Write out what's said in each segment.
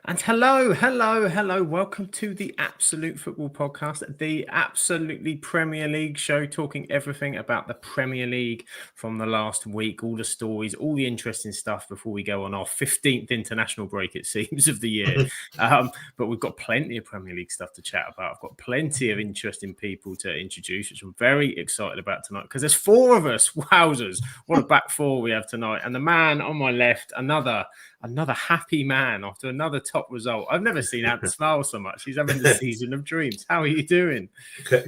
And hello. Welcome to the Absolute Football Podcast, the absolutely Premier League show, talking everything about the Premier League from the last week, all the stories, all the interesting stuff before we go on our 15th international break, it seems, of the year. But we've got plenty of Premier League stuff to chat about. I've got plenty of interesting people to introduce, which I'm very excited about tonight, because there's four of us. Wowzers. What a back four we have tonight. And the man on my left, another happy man after another top result. I've never seen Ant smile so much. He's having the season of dreams. How are you doing?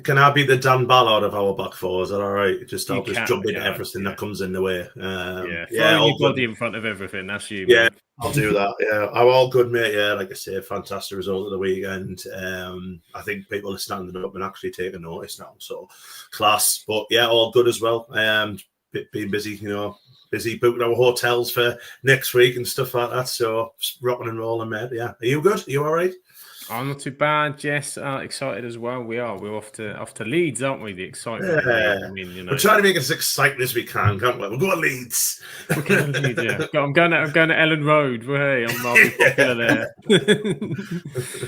Can I be the Dan Ballard of our back four? Is that all right? I'll just jump into everything that comes in the way. Throwing your body in front of everything. That's you. Yeah, I'll do that. Yeah, I'm all good, mate. Yeah, like I say, fantastic result of the weekend. I think people are standing up and actually taking notice now. So class. But yeah, all good as well. Being busy, busy booking our hotels for next week and stuff like that. So rocking and rolling, mate. Yeah. Are you good? Are you all right? I'm not too bad. Jess, excited as well. We are. We're off to Leeds, aren't we? The excitement. Yeah. I mean, we're trying to make it as exciting as we can, can't we? We'll go to Leeds. We're going to Leeds, yeah. I'm going to Ellen Road. Hey, I'm popular there.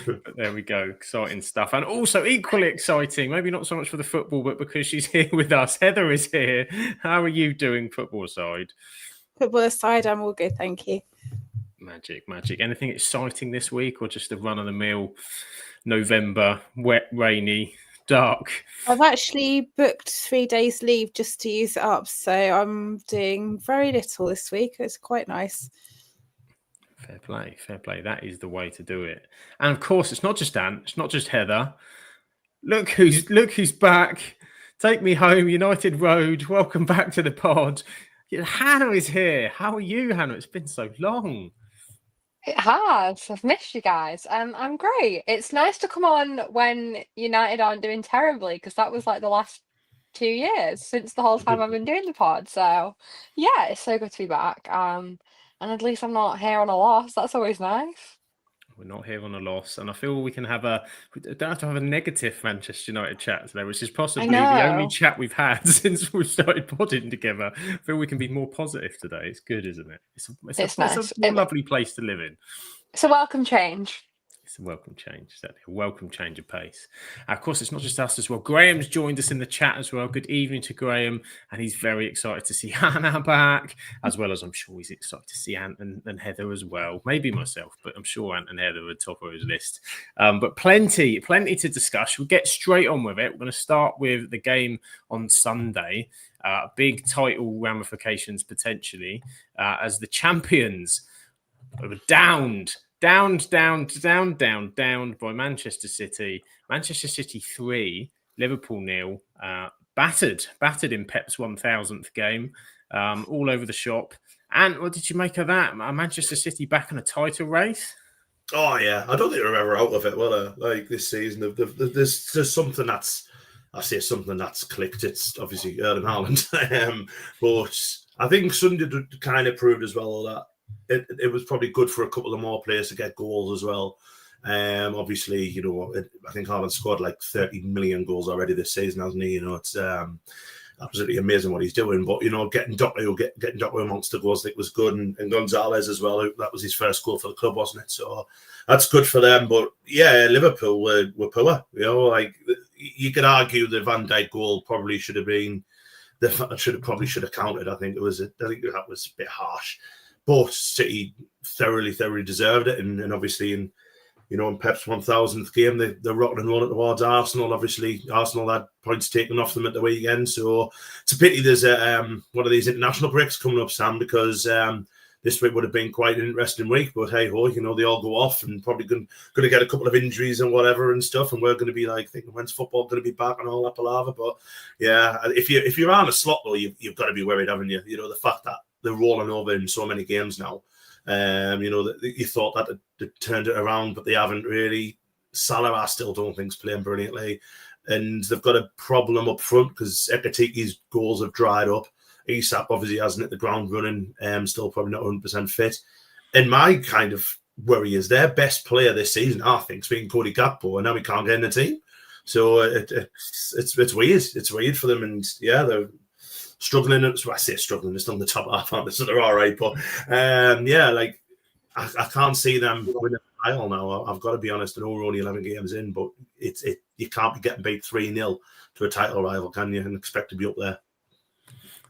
But there we go. Exciting stuff. And also equally exciting, maybe not so much for the football, but because she's here with us. Heather is here. How are you doing, football side? Football aside, I'm all good, thank you. Magic. Anything exciting this week, or just a run-of-the-mill November, wet, rainy, dark? I've actually booked 3 days leave just to use it up, so I'm doing very little this week. It's quite nice. Fair play. That is the way to do it. And of course, it's not just Ant, it's not just Heather. Look who's back. Take me home, United Road. Welcome back to the pod. Hannah is here. How are you, Hannah? It's been so long. It has. I've missed you guys. I'm great. It's nice to come on when United aren't doing terribly, because that was like the last 2 years since the whole time I've been doing the pod. So yeah, it's so good to be back. And at least I'm not here on a loss. That's always nice. We're not here on a loss, and I feel we don't have to have a negative Manchester United chat today, which is possibly the only chat we've had since we've started podding together. I feel we can be more positive today. It's good, isn't it? It's nice. It's a lovely place to live in. It's a welcome change. It's a welcome change, exactly. A welcome change of pace. Of course, it's not just us as well. Graham's joined us in the chat as well. Good evening to Graham. And he's very excited to see Hannah back, as well as I'm sure he's excited to see Ant and Heather as well. Maybe myself, but I'm sure Ant and Heather are top of his list. But plenty to discuss. We'll get straight on with it. We're going to start with the game on Sunday. Big title ramifications potentially, as the champions were downed by Manchester City. Manchester City 3, Liverpool 0. Battered in Pep's 1000th game, all over the shop. And what did you make of that? Manchester City back in a title race? Oh yeah, I don't think we're ever out of it. Well, like this season, there's something that's clicked. It's obviously Erling Haaland, but I think Sunday kind of proved as well that it was probably good for a couple of more players to get goals as well. Obviously, I think Haaland scored like 30 million goals already this season, hasn't he? It's absolutely amazing what he's doing. But, getting Doku amongst the goals, I think was good. And Gonzalez as well. That was his first goal for the club, wasn't it? So that's good for them. But yeah, Liverpool were poor. You could argue the Van Dijk goal probably should have been, probably should have counted. I think that was a bit harsh. But City thoroughly deserved it, and obviously in Pep's 1000th game, they're rocking and rolling towards Arsenal. Obviously, Arsenal had points taken off them at the weekend, so it's a pity there's one of these international breaks coming up, Sam, because this week would have been quite an interesting week. But hey ho, they all go off and probably going to get a couple of injuries and whatever and stuff, and we're going to be like thinking, when's football going to be back and all that palaver? But yeah, if you're on a slot though, you've got to be worried, haven't you? The fact that they're rolling over in so many games now. You thought that they turned it around, but they haven't really. Salah, I still don't think is playing brilliantly. And they've got a problem up front because Ekatiki's goals have dried up. Isak obviously hasn't hit the ground running, still probably not 100% fit. And my kind of worry is their best player this season, I think, has been Cody Gakpo, and now he can't get in the team. So it's weird. It's weird for them, and yeah, they're struggling. I say struggling, they're still in the top half, aren't they? So they're all right. But I can't see them winning the title now. I've got to be honest. I know we're only 11 games in, but you can't be getting beat 3-0 to a title rival, can you? And expect to be up there.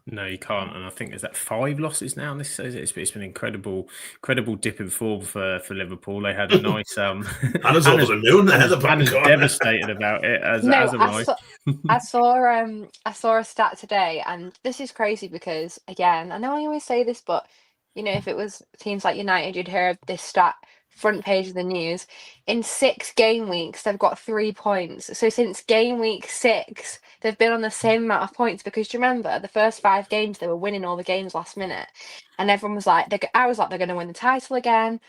No, you can't. And I think there's 5 losses now. This it's been incredible dip in form for Liverpool. They had a nice Hannah's over the moon there. Hannah's devastated about it as am I. I saw a stat today, and this is crazy because, again, I know I always say this, but if it was teams like United, you'd hear this stat front page of the news. In 6 game weeks, they've got 3 points. So since game week 6, they've been on the same amount of points, because do you remember the first 5 games they were winning all the games last minute, and everyone was like, I was like, they're going to win the title again.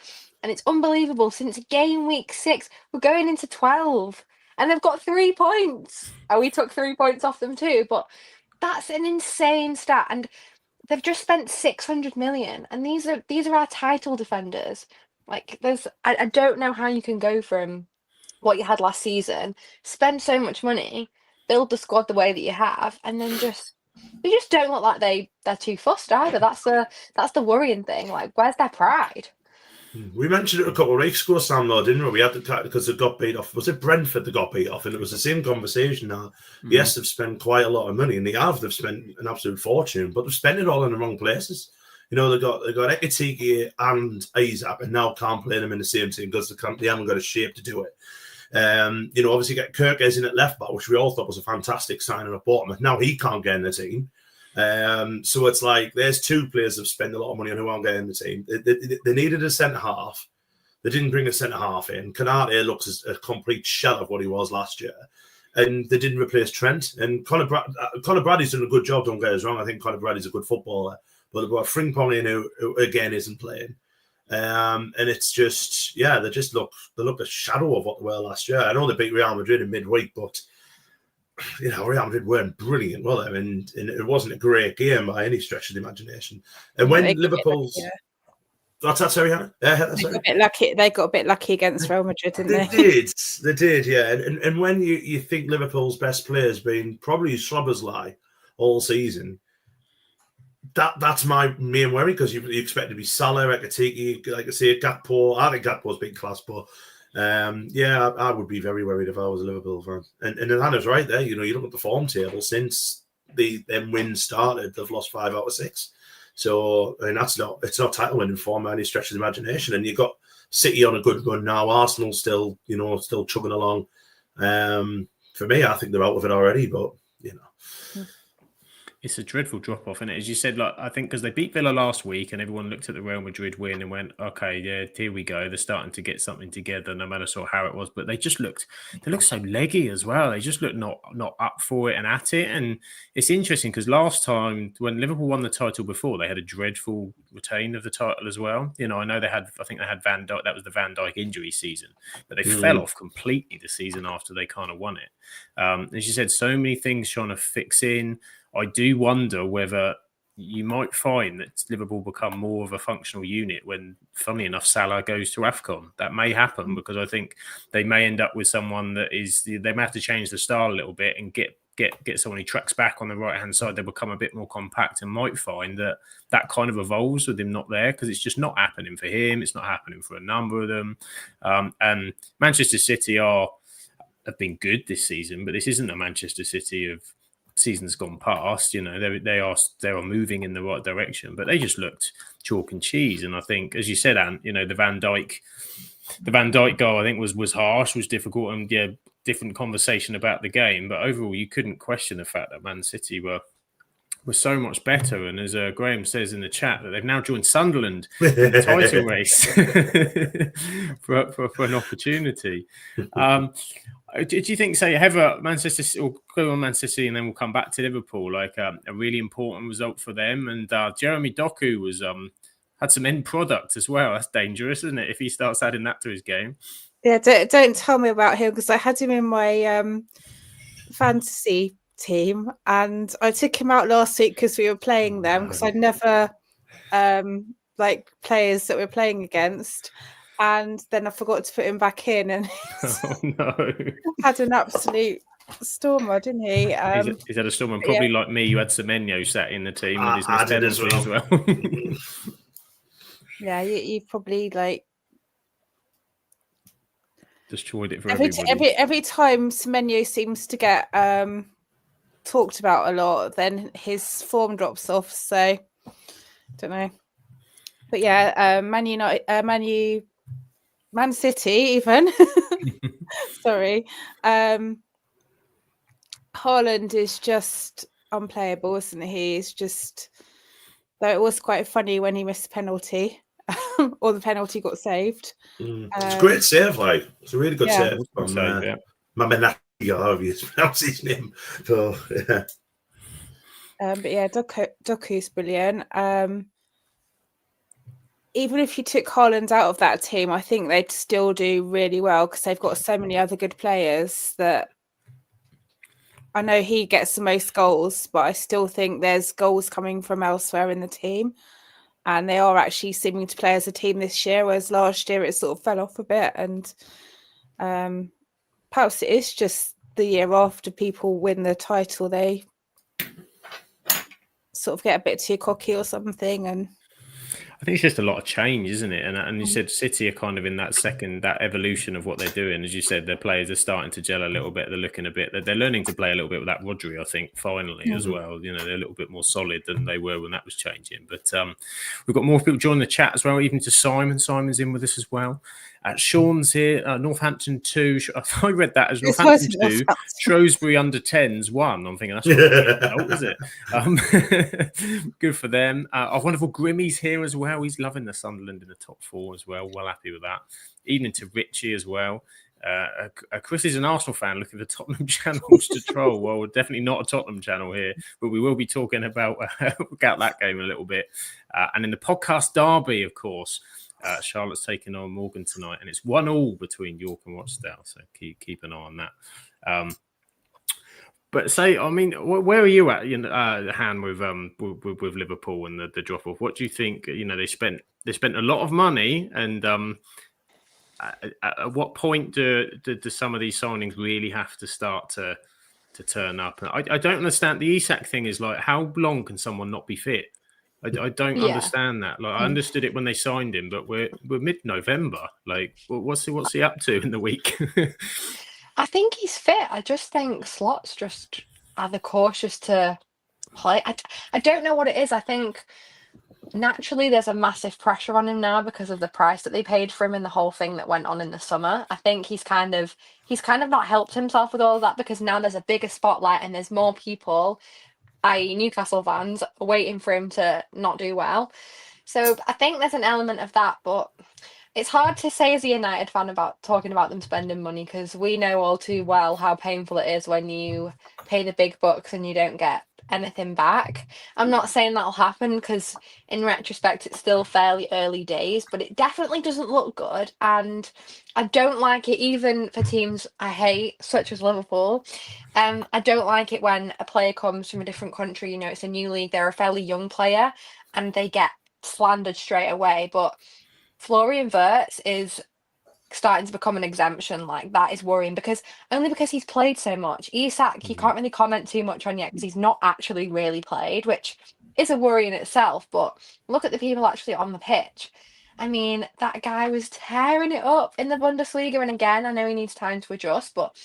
And it's unbelievable. Since game week 6, we're going into 12, and they've got 3 points. And we took 3 points off them too, but that's an insane stat. And they've just spent 600 million, and these are our title defenders. Like, I don't know how you can go from what you had last season, spend so much money, build the squad the way that you have, and then they just don't look like they're too fussed either. That's the worrying thing. Like, where's their pride? We mentioned it a couple of weeks ago, Sam, though, didn't we? We had to, because they got beat off. Was it Brentford that got beat off? And it was the same conversation now. Yes, they've spent quite a lot of money, and they've spent an absolute fortune, but they've spent it all in the wrong places. They got Ekatike and Isak, and now can't play them in the same team because they haven't got a shape to do it. Obviously get Kirkes in at left back, which we all thought was a fantastic signing at Bournemouth. Now he can't get in the team. So it's like there's 2 players that have spent a lot of money on who aren't getting in the team. They needed a centre half. They didn't bring a centre half in. Canate looks as a complete shell of what he was last year. And they didn't replace Trent. And Conor Bradley's done a good job, don't get us wrong. I think Conor Bradley's a good footballer. But they've got Frimpong in who again isn't playing. And it's just, they look a shadow of what they were last year. I know they beat Real Madrid in midweek, but Real Madrid weren't brilliant, were they? And it wasn't a great game by any stretch of the imagination. And when Liverpool's... What's that, sorry, Hannah? They got a bit lucky against Real Madrid, didn't they? They did, yeah. And when you think Liverpool's best player's been probably Szoboszlai all season, that's my main worry, because you expect to be Salah, Ekatike, like I say, Gakpo. I think Gakpo's big class, but I would be very worried if I was a Liverpool fan. And Hannah's right there. You look at the form table since them wins started, they've lost 5 out of 6. So it's not title winning form by any stretch of the imagination. And you've got City on a good run now. Arsenal still chugging along. For me, I think they're out of it already, but It's a dreadful drop-off, and as you said, like I think because they beat Villa last week, and everyone looked at the Real Madrid win and went, "Okay, yeah, here we go. They're starting to get something together, no matter sort of how it was." But they looked so leggy as well. They just looked not up for it and at it. And it's interesting because last time when Liverpool won the title before, they had a dreadful retain of the title as well. I know they had Van Dijk. That was the Van Dijk injury season, but they fell off completely the season after they kind of won it. As you said, so many things trying to fix in. I do wonder whether you might find that Liverpool become more of a functional unit when, funnily enough, Salah goes to AFCON. That may happen because I think they may end up with someone they may have to change the style a little bit and get someone who tracks back on the right-hand side. They become a bit more compact and might find that kind of evolves with him not there, because it's just not happening for him. It's not happening for a number of them. And Manchester City have been good this season, but this isn't the Manchester City of seasons gone past. They are moving in the right direction, but they just looked chalk and cheese. And I think, as you said, Ant, the Van Dijk goal I think was harsh, was difficult, and different conversation about the game. But overall, you couldn't question the fact that Man City were were so much better. And as Graham says in the chat, that they've now joined Sunderland in the title race for an opportunity. Do you think, say, Heather, Manchester, or go on Manchester City, and then we'll come back to Liverpool, like a really important result for them? And Jeremy Doku was had some end product as well. That's dangerous, isn't it? If he starts adding that to his game. Yeah, don't tell me about him, because I had him in my fantasy team, and I took him out last week because we were playing them, because I'd never like players that we're playing against, and then I forgot to put him back in, and Oh no, had an absolute stormer, didn't he? He's had a storm, and probably like me, you had Semenyo sat in the team with his missed penalty as well. Yeah, you probably like destroyed it for everybody. Every time Semenyo seems to get talked about a lot, then his form drops off. So don't know, but yeah, Man City, even. Sorry, Haaland is just unplayable, isn't he? He's just, though it was quite funny when he missed a penalty, or the penalty got saved. It's a great save, like it's a really good save from Mamenaki, however you pronounce his name. So yeah. But yeah, Doku's brilliant. Even if you took Haaland out of that team, I think they'd still do really well, because they've got so many other good players. That I know he gets the most goals, but I still think there's goals coming from elsewhere in the team, and they are actually seeming to play as a team this year, whereas last year it sort of fell off a bit. And perhaps it is just the year after people win the title, they sort of get a bit too cocky or something. And I think it's just a lot of change, isn't it? And you said City are kind of in that evolution of what they're doing. As you said, their players are starting to gel a little bit. They're looking a bit. They're learning to play a little bit with that Rodri, I think, finally as well. You know, they're a little bit more solid than they were when that was changing. But we've got more people joining the chat as well, even to Simon. Simon's in with us as well. Sean's here. Northampton 2. I read that as Northampton 2. Shrewsbury under 10s 1. I'm thinking that's not is it? Good for them. Our wonderful Grimmy's here as well. He's loving the Sunderland in the top 4 as well. Well happy with that. Evening to Richie as well. Chris is an Arsenal fan looking for Tottenham channels to troll. Well, we're definitely not a Tottenham channel here, but we will be talking about that game a little bit. And in the podcast derby, of course, Charlotte's taking on Morgan tonight, and it's 1-1 between York and Rochdale. So keep an eye on that. But say, I mean, where are you at, Han, with Liverpool and the drop off? What do you think? You know, they spent a lot of money, and at what point do some of these signings really have to start to turn up? And I don't understand. The Isak thing is like, how long can someone not be fit? I don't understand that. Like, I understood it when they signed him, but we're mid-November. Like, what's he up to in the week? I think he's fit. I just think Slot's just either cautious to play. I don't know what it is. I think naturally there's a massive pressure on him now because of the price that they paid for him and the whole thing that went on in the summer. I think he's kind of not helped himself with all of that, because now there's a bigger spotlight and there's more people, i.e. Newcastle fans, waiting for him to not do well. So I think there's an element of that, but it's hard to say as a United fan about talking about them spending money, because we know all too well how painful it is when you pay the big bucks and you don't get anything back. I'm not saying that'll happen, because in retrospect it's still fairly early days, but it definitely doesn't look good, and I don't like it even for teams I hate, such as Liverpool. I don't like it when a player comes from a different country, you know, it's a new league, they're a fairly young player, and they get slandered straight away. But Florian Wirtz is starting to become an exemption. Like, that is worrying, because he's played so much. Isak, you can't really comment too much on yet because he's not actually really played, which is a worry in itself. But look at the people actually on the pitch. I mean, that guy was tearing it up in the Bundesliga, and again, I know he needs time to adjust, but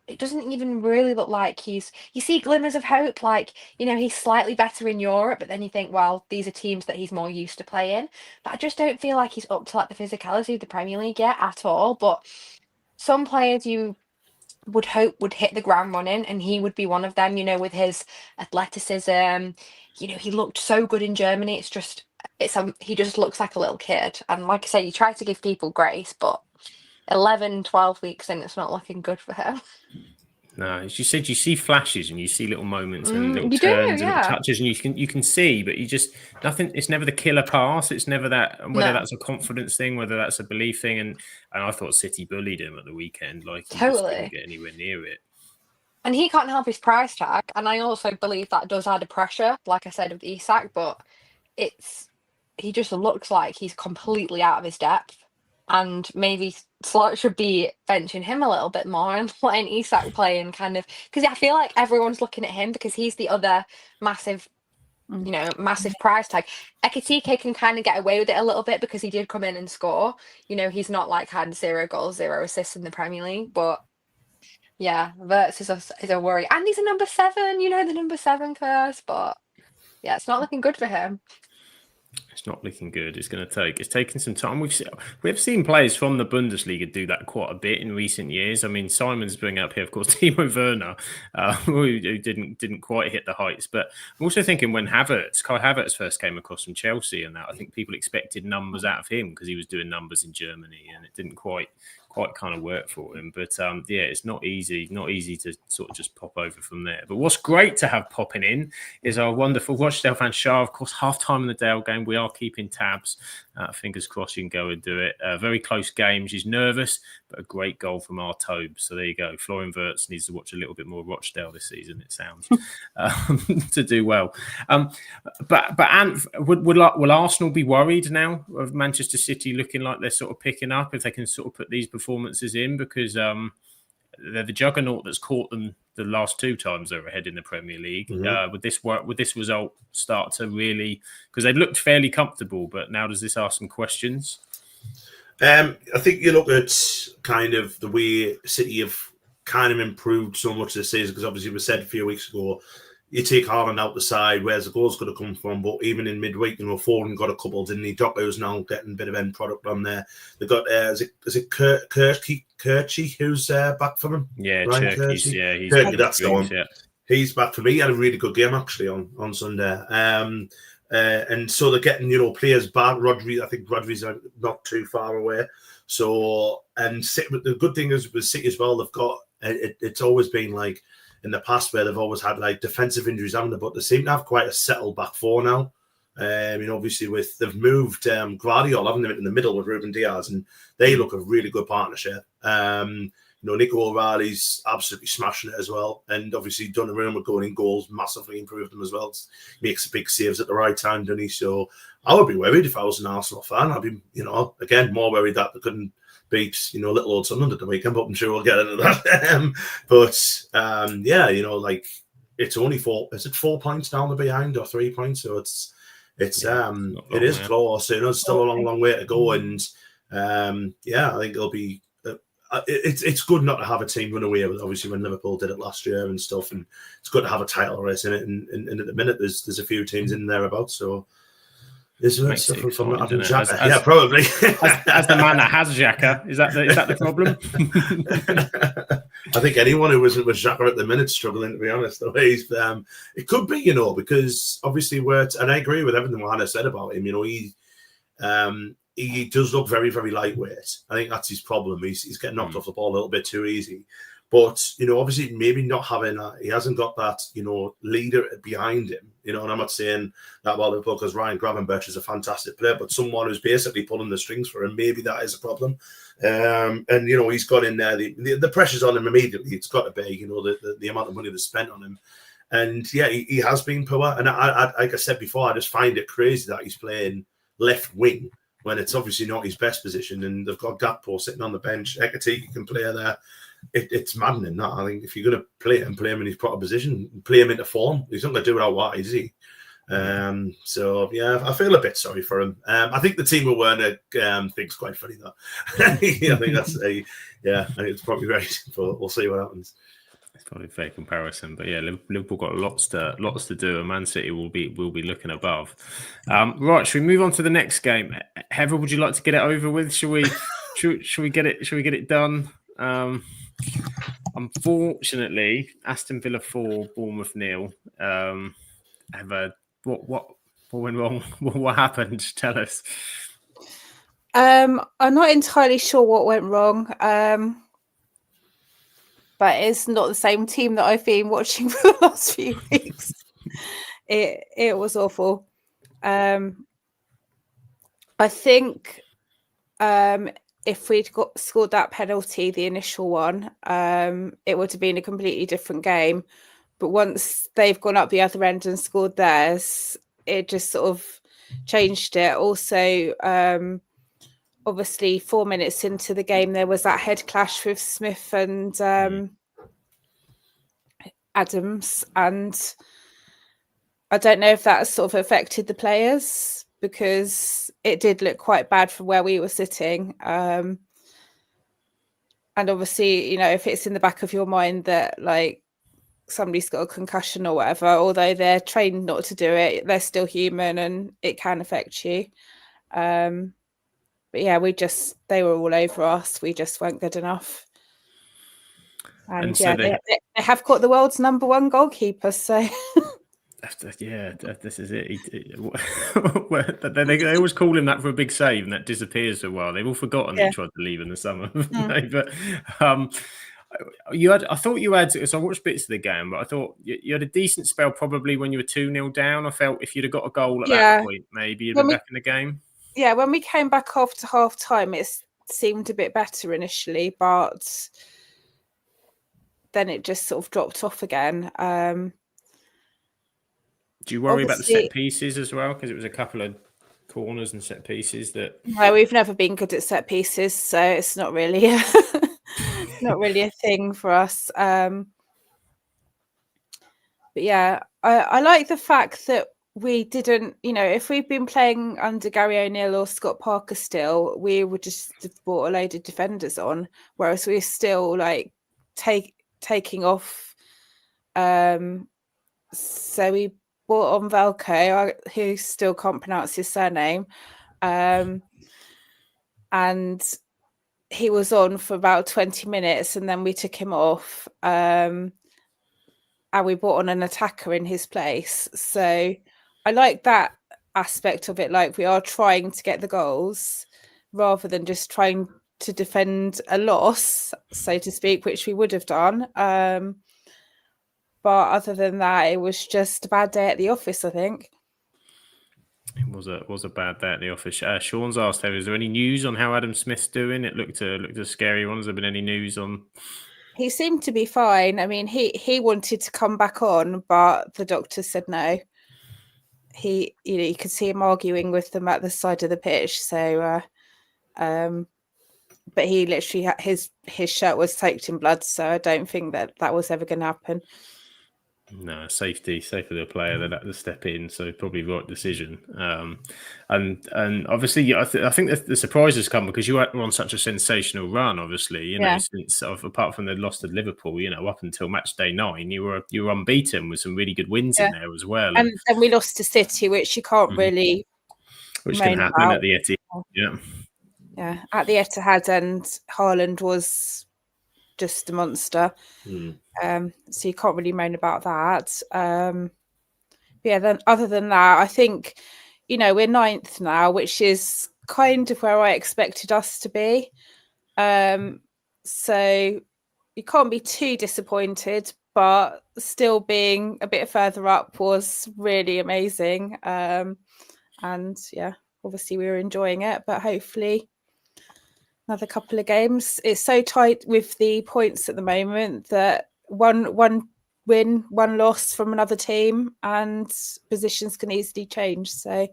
it doesn't even really look like you see glimmers of hope, like, you know, he's slightly better in Europe, but then you think, well, these are teams that he's more used to playing. But I just don't feel like he's up to like the physicality of the Premier League yet at all. But some players you would hope would hit the ground running, and he would be one of them, you know, with his athleticism, he looked so good in Germany. He just looks like a little kid. And like I say, you try to give people grace, but 11, 12 weeks in, it's not looking good for him. No, as you said, you see flashes and you see little moments and little You do, turns and little yeah. touches, and you can see, but you just nothing. It's never the killer pass. It's never that. And whether No. that's a confidence thing, whether that's a belief thing, and I thought City bullied him at the weekend. Like he just Totally. couldn't get anywhere near it. And he can't help his price tag. And I also believe that does add a pressure, like I said, with Isak, but he just looks like he's completely out of his depth. And maybe Slot should be benching him a little bit more and letting Isak play and kind of, because I feel like everyone's looking at him because he's the other massive price tag. Ekitike can kind of get away with it a little bit because he did come in and score. He's not like had 0 goals, 0 assists in the Premier League, but yeah, Wirtz is a worry. And he's a number 7, the number 7 curse, but yeah, it's not looking good for him. It's not looking good. It's taken some time. We've seen players from the Bundesliga do that quite a bit in recent years. I mean, Simon's bringing up here, of course, Timo Werner, who didn't quite hit the heights. But I'm also thinking when Kai Havertz first came across from Chelsea, and that I think people expected numbers out of him because he was doing numbers in Germany, and it didn't quite kind of work for him. But it's not easy to sort of just pop over from there. But what's great to have popping in is our wonderful Rochdale fan Shah. Of course, half-time in the Dale game. We are keeping tabs. Fingers crossed you can go and do it. Very close game. She's nervous, but a great goal from our Tobe. So there you go. Florian Wirtz needs to watch a little bit more Rochdale this season, it sounds, to do well. But Ant, will Arsenal be worried now of Manchester City looking like they're sort of picking up if they can sort of put these performances in, because they're the juggernaut that's caught them the last 2 times they were ahead in the Premier League. Mm-hmm. Would this result start to really, because they've looked fairly comfortable, but now does this ask some questions? I think you look at kind of the way City have kind of improved so much this season, because obviously we said a few weeks ago, you take Haaland out the side, where's the goals going to come from? But even in midweek, Foden got a couple, didn't he? Doku's now getting a bit of end product on there. They've got, is it Kirchy who's back for them? Yeah, Kirchy, he's that's the one. Yeah. He's back for me. He had a really good game, actually, on Sunday. And so they're getting, players back. I think Rodri's not too far away. So, and the good thing is with City as well, they've got, it's always been like, in the past where they've always had like defensive injuries, haven't they? But they seem to have quite a settled back four now. Obviously they've moved Guardiola, haven't they, in the middle with Ruben Diaz, and they look a really good partnership. Nico O'Reilly's absolutely smashing it as well, and obviously Donnarumma going in goals massively improved them as well. Makes big saves at the right time, doesn't he? So I would be worried if I was an Arsenal fan. I'd be, again, more worried that they couldn't beat, little old Sunderland at the weekend, but I'm sure we'll get into that. It's only 4. Is it 4 points down the behind or 3 points? So it is close. It's still a long way to go, and I think it'll be. It's good not to have a team run away with, obviously, when Liverpool did it last year and stuff, and it's good to have a title race in it. And at the minute, there's a few teams in there about. So. Is there suffering from not having Xhaka? Yeah, probably. as the man that has Xhaka, is that the problem? I think anyone who was Xhaka at the minute struggling, to be honest. The way he's, it could be, because obviously and I agree with everything Hannah said about him. He does look very, very lightweight. I think that's his problem. He's getting knocked off the ball a little bit too easy. But, obviously maybe not having he hasn't got that, leader behind him, and I'm not saying that about Liverpool because Ryan Gravenberch is a fantastic player, but someone who's basically pulling the strings for him, maybe that is a problem. He's got in there, the pressure's on him immediately. It's got to be, the amount of money that's spent on him. And yeah, he has been poor. And I like I said before, I just find it crazy that he's playing left wing when it's obviously not his best position. And they've got Gakpo sitting on the bench. Ekitike can play there. It's maddening that. I think if you're going to play him in his proper position, play him into form. He's not going to do it out wide, is he? I feel a bit sorry for him. I think the team of Werner thinks quite funny though. I think that's I think it's probably right, but we'll see what happens. It's probably a fair comparison, but yeah, Liverpool got lots to do, and Man City will be looking above. Right, should we move on to the next game? Heather, would you like to get it over with? Should we get it done? Unfortunately, Aston Villa 4, Bournemouth 0. Have What went wrong? What happened? Tell us. I'm not entirely sure what went wrong, but it's not the same team that I've been watching for the last few weeks. It was awful. I think if we'd scored that penalty, the initial one, it would have been a completely different game. But once they've gone up the other end and scored theirs, it just sort of changed it. Also, obviously 4 minutes into the game, there was that head clash with Smith and Adams, and I don't know if that sort of affected the players, because it did look quite bad from where we were sitting. And obviously, if it's in the back of your mind that like somebody's got a concussion or whatever, although they're trained not to do it, they're still human and it can affect you. But yeah, they were all over us. We just weren't good enough. And so they have got the world's number one goalkeeper. So yeah, this is it. They always call him that for a big save, and that disappears for a while. They've all forgotten that he tried to leave in the summer. But I thought you had. So I watched bits of the game, but I thought you had a decent spell probably when you were 2-0 down. I felt if you'd have got a goal at that point, maybe you'd been back in the game. Yeah, when we came back after half time, it seemed a bit better initially, but then it just sort of dropped off again. Do you worry about the set pieces as well? Because it was a couple of corners and set pieces that. No, we've never been good at set pieces, so it's not really not really a thing for us. But yeah, I like the fact that we didn't, if we'd been playing under Gary O'Neill or Scott Parker still, we would just have brought a load of defenders on, whereas we're still like taking off. So we brought on Velko, who still can't pronounce his surname, and he was on for about 20 minutes, and then we took him off, and we brought on an attacker in his place. So I like that aspect of it. Like, we are trying to get the goals rather than just trying to defend a loss, so to speak, which we would have done. But other than that, it was just a bad day at the office, I think. It was a bad day at the office. Sean's asked, is there any news on how Adam Smith's doing? It looked a scary one. Has there been any news on? He seemed to be fine. I mean, he wanted to come back on, but the doctor said no. You could see him arguing with them at the side of the pitch. So, but he literally his shirt was soaked in blood. So I don't think that was ever going to happen. No, safety for the player. They had to step in, so probably right decision. And obviously, I think the surprise has come because you were on such a sensational run. Obviously, since apart from the loss to Liverpool, up until match day 9, you were unbeaten with some really good wins in there as well. And we lost to City, which you can't really, which can happen at the Etihad. Yeah, at the Etihad, and Haaland was just a monster. So you can't really moan about that. Then other than that, I think we're 9th now, which is kind of where I expected us to be. So you can't be too disappointed, but still being a bit further up was really amazing. And yeah, obviously we were enjoying it, but hopefully another couple of games. It's so tight with the points at the moment that one win, one loss from another team, and positions can easily change. So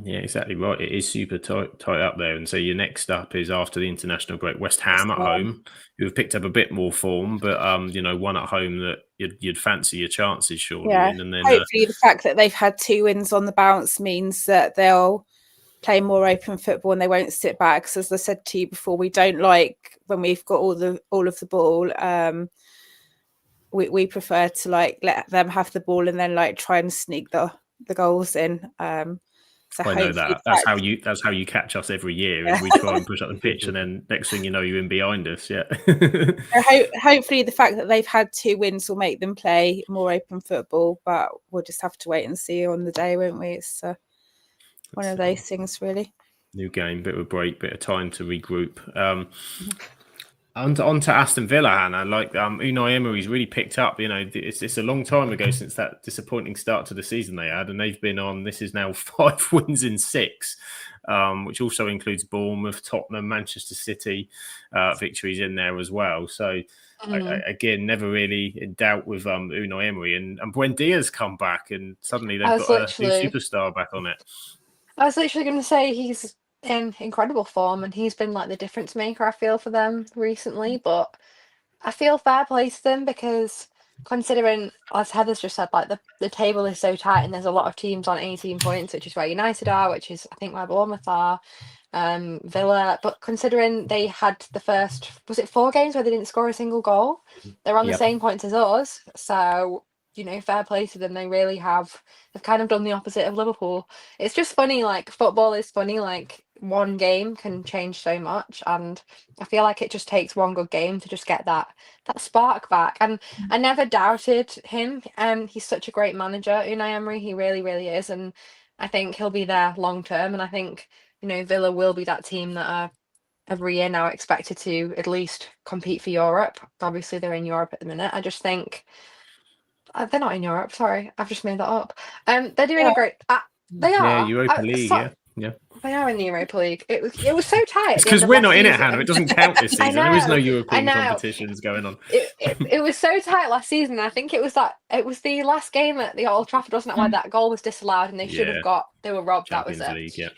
yeah, exactly right. It is super tight up there. And so your next up is after the international break, West Ham at home, who have picked up a bit more form, but one at home that you'd fancy your chances surely. Yeah, and then hopefully the fact that they've had 2 wins on the bounce means that they'll play more open football and they won't sit back. So as I said to you before, we don't like when we've got all of the ball. We prefer to like let them have the ball and then like try and sneak the goals in. So I know hopefully that. That's how you catch us every year. Is we try and push up the pitch, and then next thing you know, you're in behind us. Yeah. Hopefully the fact that they've had 2 wins will make them play more open football, but we'll just have to wait and see on the day, won't we? It's one of those things, really. New game, bit of a break, bit of time to regroup. On to Aston Villa, Hannah. Like Unai Emery's really picked up. You know, it's a long time ago since that disappointing start to the season they had, and they've been on. This is now 5 wins in 6, which also includes Bournemouth, Tottenham, Manchester City victories in there as well. So again, never really in doubt with Unai Emery, and Buendia's come back, and suddenly they've got a new superstar back on it. I was literally going to say he's in incredible form, and he's been like the difference maker, I feel, for them recently. But I feel fair play to them because considering, as Heather's just said, like the table is so tight and there's a lot of teams on 18 points, which is where United are, which is I think where Bournemouth are, Villa. But considering they had the first, was it 4 games where they didn't score a single goal? They're on the same points as us. So, you know, fair play to them. They really have. They've kind of done the opposite of Liverpool. It's just funny, like football is funny, like one game can change so much, and I feel like it just takes one good game to just get that spark back. And I never doubted him. He's such a great manager, Unai Emery. He really, really is, and I think he'll be there long term. And I think, you know, Villa will be that team that are every year now expected to at least compete for Europe. Obviously, they're in Europe at the minute. I just think they're not in Europe. Sorry, I've just made that up. They're doing a great. They are. Europa League. Yeah. They are in the Europa League. It was so tight. It's because we're not in it, Hannah. It doesn't count this season. There is no European competitions going on. It was so tight last season. I think it was the last game at the Old Trafford, wasn't it? Where that goal was disallowed, and they should have got. They were robbed. Champions that was it. League,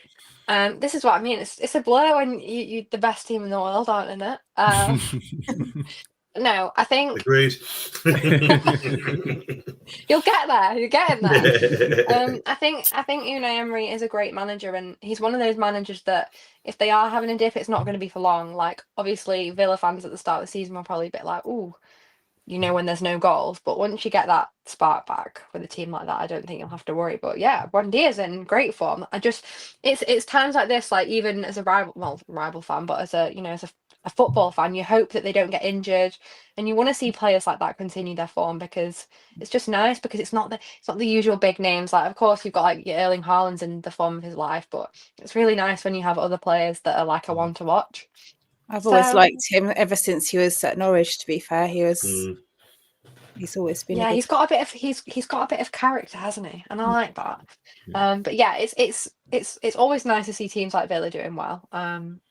yeah. This is what I mean. It's a blur when you the best team in the world aren't in it. No, I think. Agreed. You'll get there. You're getting there. I think Unai Emery is a great manager, and he's one of those managers that if they are having a dip, it's not going to be for long. Like obviously, Villa fans at the start of the season were probably a bit like, "Ooh, you know, when there's no goals." But once you get that spark back with a team like that, I don't think you'll have to worry. But yeah, Buendia's in great form. It's times like this, like even as a rival fan, but as a football fan, you hope that they don't get injured, and you want to see players like that continue their form because it's just nice because it's not the usual big names. Like of course you've got like your Erling Haaland's in the form of his life, but it's really nice when you have other players that are like a one to watch. I've always liked him ever since he was at Norwich. To be fair, he's always been. Yeah, he's got a bit of character, hasn't he? And I like that. But yeah, it's always nice to see teams like Villa doing well.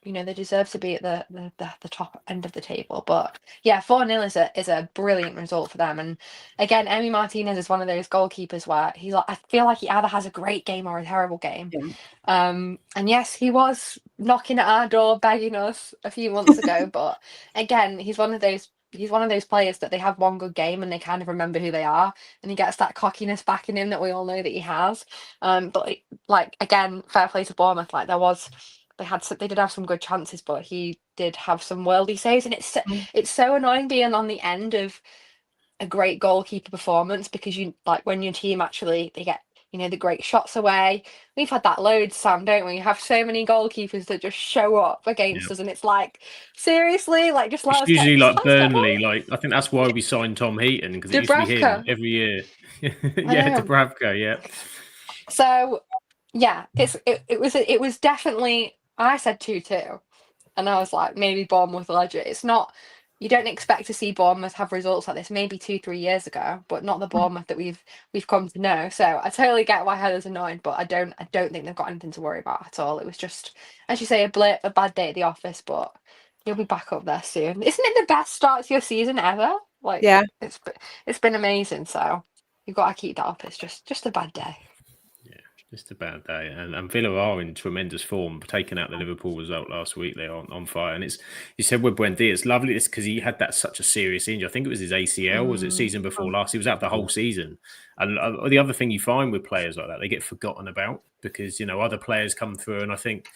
You know, they deserve to be at the top end of the table. But yeah, 4-0 is a brilliant result for them. And again, Emi Martinez is one of those goalkeepers where I feel like he either has a great game or a terrible game. And yes, he was knocking at our door, begging us a few months ago. But again, he's one of those players that they have one good game and they kind of remember who they are, and he gets that cockiness back in him that we all know that he has. But like again, fair play to Bournemouth. Like they did have some good chances, but he did have some worldy saves, and it's so annoying being on the end of a great goalkeeper performance because you like when your team actually they get the great shots away. We've had that loads, Sam, don't we? You have so many goalkeepers that just show up against us, and it's like, seriously, like just let us usually like Burnley. Like I think that's why we signed Tom Heaton because it used to be him every year. Yeah, Dubravka, yeah. So yeah, it was definitely. I said 2-2, and I was like, maybe Bournemouth will edge it. It's not. You don't expect to see Bournemouth have results like this maybe 2-3 years ago, but not the Bournemouth that we've come to know. So I totally get why Heather's annoyed, but I don't think they've got anything to worry about at all. It was just, as you say, a blip, a bad day at the office, but you'll be back up there soon. Isn't it the best start to your season ever? Like, yeah, it's been amazing. So you've got to keep that up. It's just a bad day. Just a bad day, and Villa are in tremendous form, taking out the Liverpool result last week. They're on fire, and you said with Buendia, it's lovely. It's because he had such a serious injury. I think it was his ACL. Was it season before last? He was out the whole season. And the other thing you find with players like that, they get forgotten about because other players come through, and I think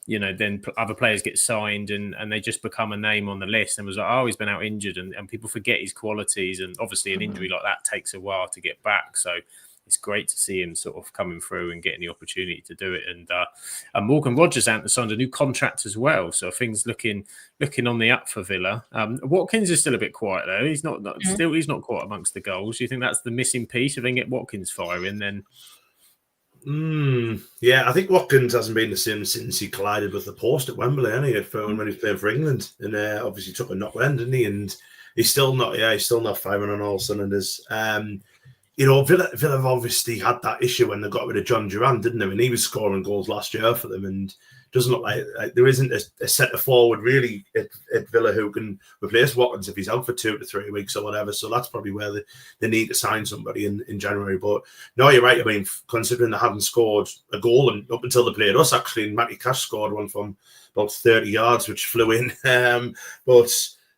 then other players get signed, and they just become a name on the list. And was like, oh, he's been out injured, and people forget his qualities. And obviously, an injury like that takes a while to get back. So it's great to see him sort of coming through and getting the opportunity to do it. And Morgan Rogers signed a new contract as well, so things looking on the up for Villa. Watkins is still a bit quiet though. He's not quite amongst the goals. Do you think that's the missing piece? If they can get Watkins firing, then yeah, I think Watkins hasn't been the same since he collided with the post at Wembley, hasn't he? When he was playing for England, and obviously took a knock then, didn't he? And he's still not firing on all cylinders. Villa have obviously had that issue when they got rid of John Duran, didn't they? And he was scoring goals last year for them, and doesn't look like there isn't a centre forward really at Villa who can replace Watkins if he's out for 2 to 3 weeks or whatever. So that's probably where they need to sign somebody in January. But no, you're right. I mean, considering they hadn't scored a goal and up until they played us, actually, and Matty Cash scored one from about 30 yards, which flew in. But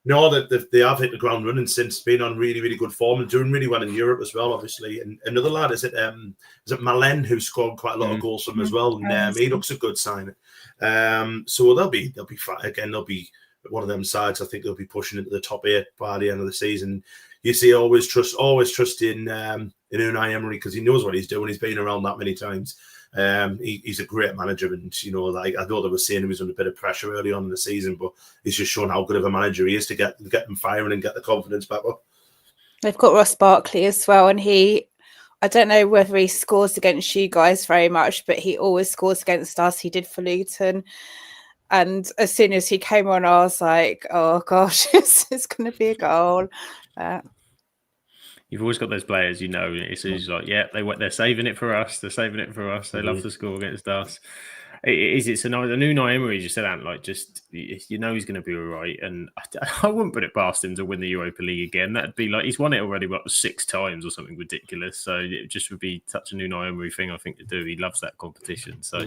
no, they have hit the ground running since, being on really, really good form and doing really well in Europe as well, obviously. And another lad, is it Malen, who scored quite a lot of goals from as well, and he looks a good sign. So they'll be fine. Again, they'll be one of them sides. I think they'll be pushing into the top 8 by the end of the season. You see, always trust in Unai Emery, because he knows what he's doing. He's been around that many times. He's a great manager, and I know they were saying he was under a bit of pressure early on in the season, but he's just shown how good of a manager he is to get them firing and get the confidence back up. They've got Ross Barkley as well, and I don't know whether he scores against you guys very much, but he always scores against us. He did for Luton. And as soon as he came on, I was like, oh gosh, it's going to be a goal. You've always got those players, it's like, yeah, they're saving it for us. They're saving it for us. They love to score against us. It's a new Unai Emery just said that, he's going to be all right. And I wouldn't put it past him to win the Europa League again. That'd be he's won it already, 6 times or something ridiculous. So it just would be such a new Unai Emery thing, I think, to do. He loves that competition. So,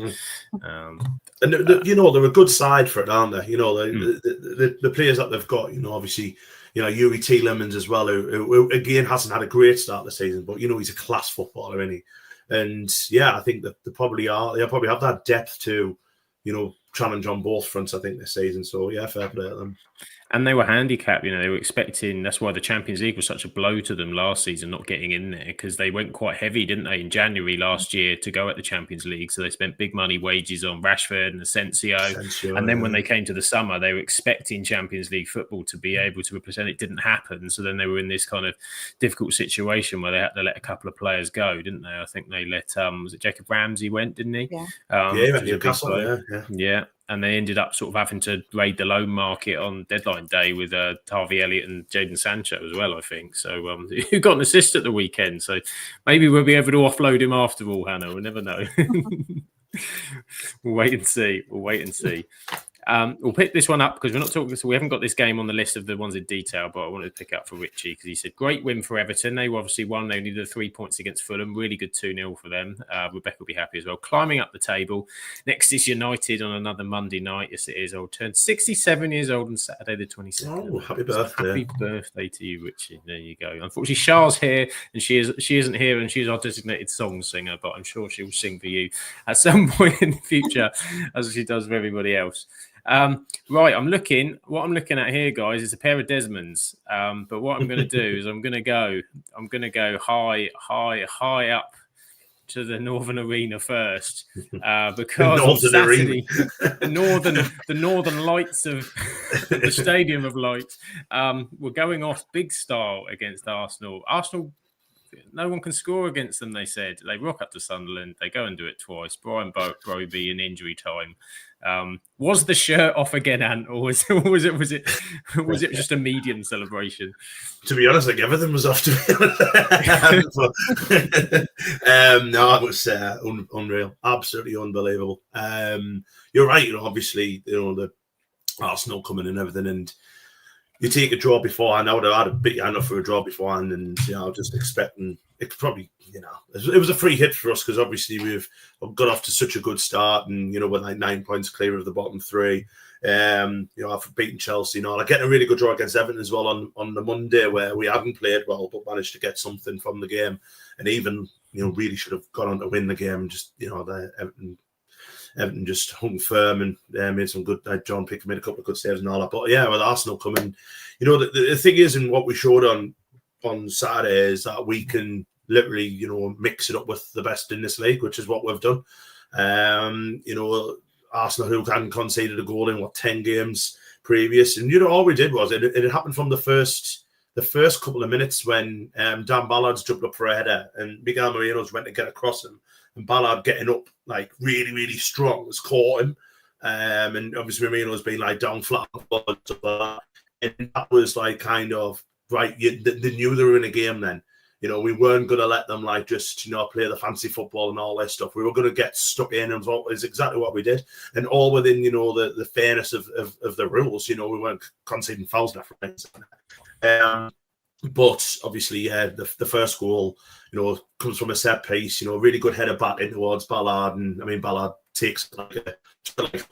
they're a good side for it, aren't they? The players that they've got, obviously, Yuri Tielemans as well, who again hasn't had a great start of the season, but he's a class footballer, isn't he? And yeah, I think that they probably have that depth to, challenge on both fronts, I think, this season. So yeah, fair play to them. And they were handicapped, they were expecting, that's why the Champions League was such a blow to them last season, not getting in there, because they went quite heavy, didn't they, in January last year to go at the Champions League. So they spent big money wages on Rashford and Asensio. And then when they came to the summer, they were expecting Champions League football to be able to represent. It didn't happen. So then they were in this kind of difficult situation where they had to let a couple of players go, didn't they? I think they let, was it Jacob Ramsey went, didn't he? Yeah. Yeah. And they ended up sort of having to raid the loan market on deadline day with Harvey Elliott and Jadon Sancho as well, I think. So who got an assist at the weekend. So maybe we'll be able to offload him after all, Hannah. We'll never know. We'll wait and see. We'll pick this one up because we're not talking. So we haven't got this game on the list of the ones in detail, but I wanted to pick up for Richie because he said great win for Everton. They were obviously won. They needed 3 points against Fulham. Really good 2-0 for them. Rebecca will be happy as well. Climbing up the table. Next is United on another Monday night. Yes, it is. I'll turn 67 years old on Saturday the 22nd. Oh, happy birthday! So happy birthday to you, Richie. There you go. Unfortunately, Char's here and she isn't here, and she's our designated song singer, but I'm sure she'll sing for you at some point in the future, as she does for everybody else. Right, what I'm looking at here, guys, is a pair of Desmonds. But what I'm going to do is I'm going to go high up to the Northern Arena first, because on Saturday, the northern lights of the Stadium of Light, were going off big style against Arsenal. No one can score against them, they said. They rock up to Sunderland. They go and do it twice. Brian Broby in injury time. Was the shirt off again, Ant, or was it just a medium celebration? To be honest, like everything was off. To be honest, no, it was unreal, absolutely unbelievable. You're right. Obviously, the Arsenal coming and everything, and you take a draw beforehand. I would have had a big hand for a draw beforehand, and just expecting it probably, it was a free hit for us because obviously we've got off to such a good start, and we're like 9 points clear of the bottom 3. After beating Chelsea, like getting a really good draw against Everton as well on the Monday where we hadn't played well but managed to get something from the game, and even really should have gone on to win the game. Just Everton just hung firm and made some good. John Pickford made a couple of good saves and all that. But yeah, with Arsenal coming, the thing is, and what we showed on Saturday is that we can literally, you know, mix it up with the best in this league, which is what we've done. You know, Arsenal, who hadn't conceded a goal in 10 games previous, and you know, all we did was it happened from the first couple of minutes when Dan Ballard's jumped up for a header and Miguel Moreno's went to get across him, and Ballard getting up like really, really strong has caught him. And obviously Moreno's been like down flat on the floor and stuff like that. And that was like kind of right. They knew they were in a game then. You know, we weren't going to let them like just, you know, play the fancy football and all that stuff. We were going to get stuck in, and it's exactly what we did. And all within, you know, the fairness of the rules. You know, we weren't conceding fouls left, right. But obviously, yeah, the first goal, you know, comes from a set piece. You know, really good header back in towards Ballard, and I mean Ballard takes that was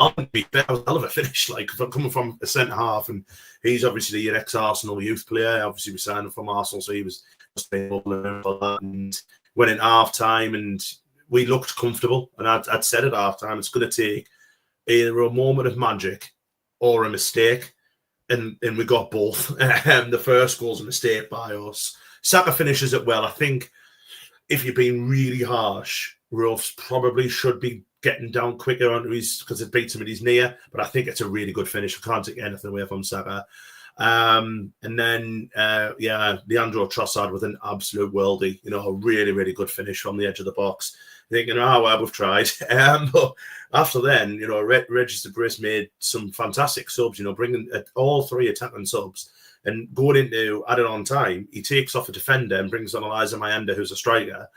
a hell of a finish, like coming from a centre half, and he's obviously an ex-Arsenal youth player. Obviously, we signed him from Arsenal, so he was and went in half time, and we looked comfortable. And I'd said at half time, it's going to take either a moment of magic or a mistake. And we got both. The first goal's a mistake by us. Saka finishes it well. I think if you're being really harsh, Ruffs probably should be getting down quicker onto his, because it beats him at his knee. But I think it's a really good finish. I can't take anything away from Saka. And then, Leandro Trossard with an absolute worldie. You know, a really, really good finish from the edge of the box. Thinking, well, we've tried. But after then, you know, Regis de Bris made some fantastic subs, you know, bringing all three attacking subs and going into added on time. He takes off a defender and brings on Eliza Mayenda, who's a striker.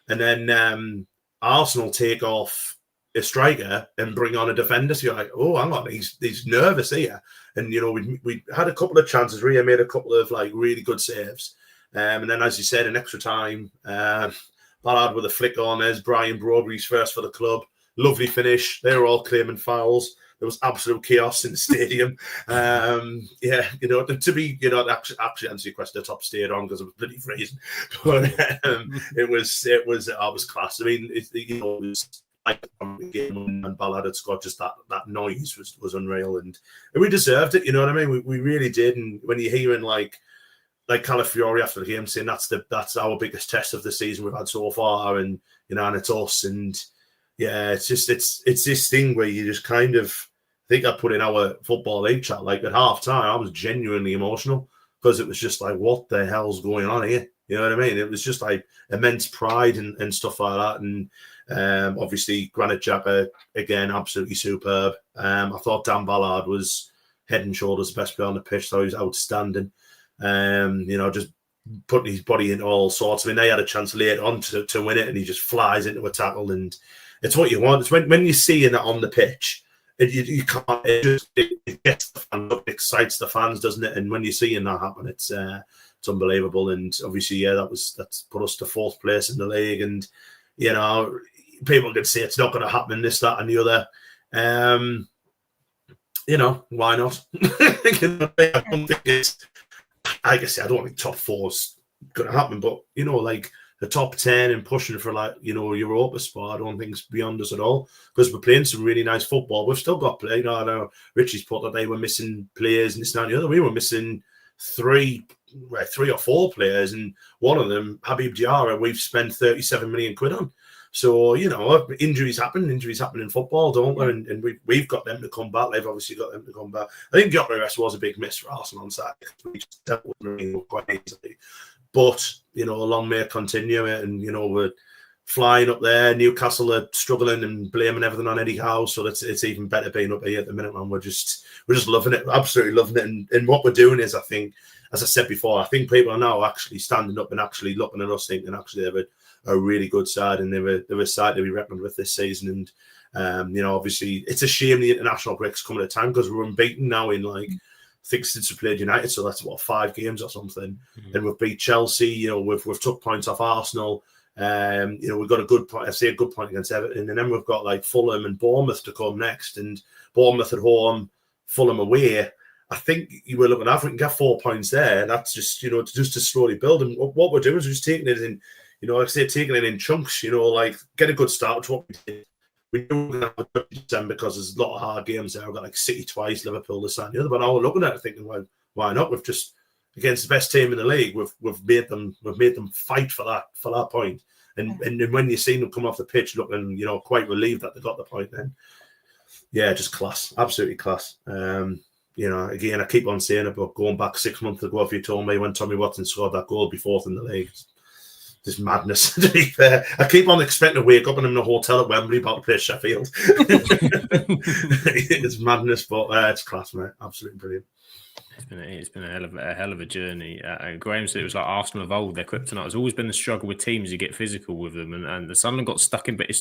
And then Arsenal take off a striker and bring on a defender. So you're like, oh, hang on, he's nervous here. And, you know, we had a couple of chances. Ria made a couple of, like, really good saves. And then, as you said, in extra time, Ballard with a flick on. There's Brian Broadbury's first for the club. Lovely finish. They were all claiming fouls. There was absolute chaos in the stadium. You know, to be, you know, actually answer your question, the top stayed on because it was bloody freezing. But it was class. I mean, you know, it was like the game and Ballard had scored. Just that noise was unreal, and we deserved it. You know what I mean? We really did. And when you're hearing like Calafiori after the game saying that's our biggest test of the season we've had so far, and you know, and it's us, and yeah, it's this thing where you just kind of think I put in our football league chat, like at half time I was genuinely emotional because it was just like, what the hell's going on here? You know what I mean? It was just like immense pride and stuff like that, and obviously Granit Xhaka again absolutely superb. I thought Dan Ballard was head and shoulders the best player on the pitch, so he was outstanding. You know, just putting his body into all sorts. I mean, they had a chance later on to win it, and he just flies into a tackle, and it's what you want. It's when you're seeing that on the pitch, you can't. It gets the fans up, it excites the fans, doesn't it? And when you're seeing that happen, it's unbelievable. And obviously, yeah, that's put us to fourth place in the league. And you know, people could say it's not going to happen, this, that, and the other. You know, why not? I don't think it's. Like I say, I don't think top four's going to happen, but you know, like the top 10 and pushing for, like, you know, Europa spot, I don't think it's beyond us at all, because we're playing some really nice football. We've still got play. You know, I know Richie's put that they were missing players and this and that and the other. We were missing three or four players, and one of them, Habib Diarra, we've spent 37 million quid on. So, you know, injuries happen in football, don't they? And we've got them to come back. They've obviously got them to come back. I think Gyökeres was a big miss for Arsenal on Saturday. We just dealt with Mourinho quite easily. But, you know, long may it continue. And, you know, we're flying up there. Newcastle are struggling and blaming everything on Eddie Howe. So it's even better being up here at the minute, man. We're just loving it. Absolutely loving it. And what we're doing is, I think, as I said before, I think people are now actually standing up and actually looking at us thinking actually they're a really good side, and they're a side to be reckoned with this season. And you know, obviously it's a shame the international break's coming at a time because we're unbeaten now in, like, I think since we played United, so that's what, 5 games or something. And we've beat Chelsea. You know, we've took points off Arsenal. You know, we've got a good point. I say a good point against Everton, and then we've got like Fulham and Bournemouth to come next, and Bournemouth at home, Fulham away. I think you were looking at if we can get 4 points there. That's just, you know, just to slowly build. And what we're doing is we're just taking it in. You know, like I say, taking it in chunks, you know, like get a good start to what we did. We knew we were going to have a good December because there's a lot of hard games there. We've got like City twice, Liverpool, this and the other. But now we're looking at it thinking, well, why not? We've just, against the best team in the league, we've made them fight for that point. And when you see them come off the pitch looking, quite relieved that they got the point, then just class, absolutely class. Again, I keep on saying it, but going back 6 months ago, if you told me when Tommy Watson scored that goal, be fourth in the league, just madness. To be fair, I keep on expecting to wake up and I'm in a hotel at Wembley about to play Sheffield. It's madness, but it's class, mate. Absolutely brilliant. It's been a hell of a journey. Graham said it was like Arsenal of old. Their kryptonite has always been the struggle with teams. You get physical with them, and the Sunderland got stuck in. But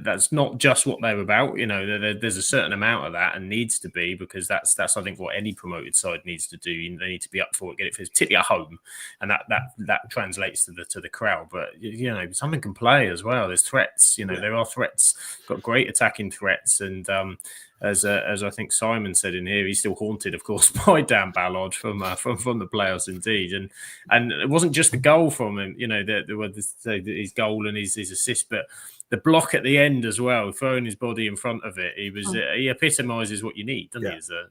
that's not just what they're about. There's a certain amount of that, and needs to be, because that's I think what any promoted side needs to do. They need to be up for it, get it, particularly at home, and that translates to the crowd. But Sunderland can play as well. There's threats. There are threats. Got great attacking threats, and as I think Simon said in here, he's still haunted, of course, by Dan Ballard from the playoffs, indeed. And it wasn't just the goal from him, there was his goal and his assist, but the block at the end as well, throwing his body in front of it. He epitomises what you need, doesn't he? As a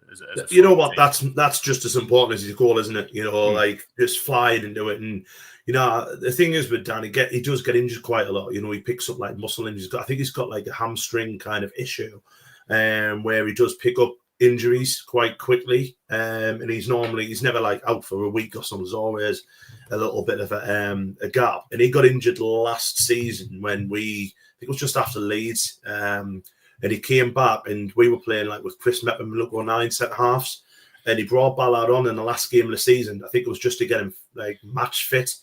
you know what? That's just as important as his goal, isn't it? Like just flying into it. And the thing is with Dan, he does get injured quite a lot. He picks up like muscle injuries. I think he's got like a hamstring kind of issue. Where he does pick up injuries quite quickly, and he's never like out for a week or something. There's always a little bit of a gap, and he got injured last season when I think it was just after Leeds, and he came back, and we were playing like with Chris Mepham and Luke 9 centre halves, and he brought Ballard on in the last game of the season. I think it was just to get him like match fit.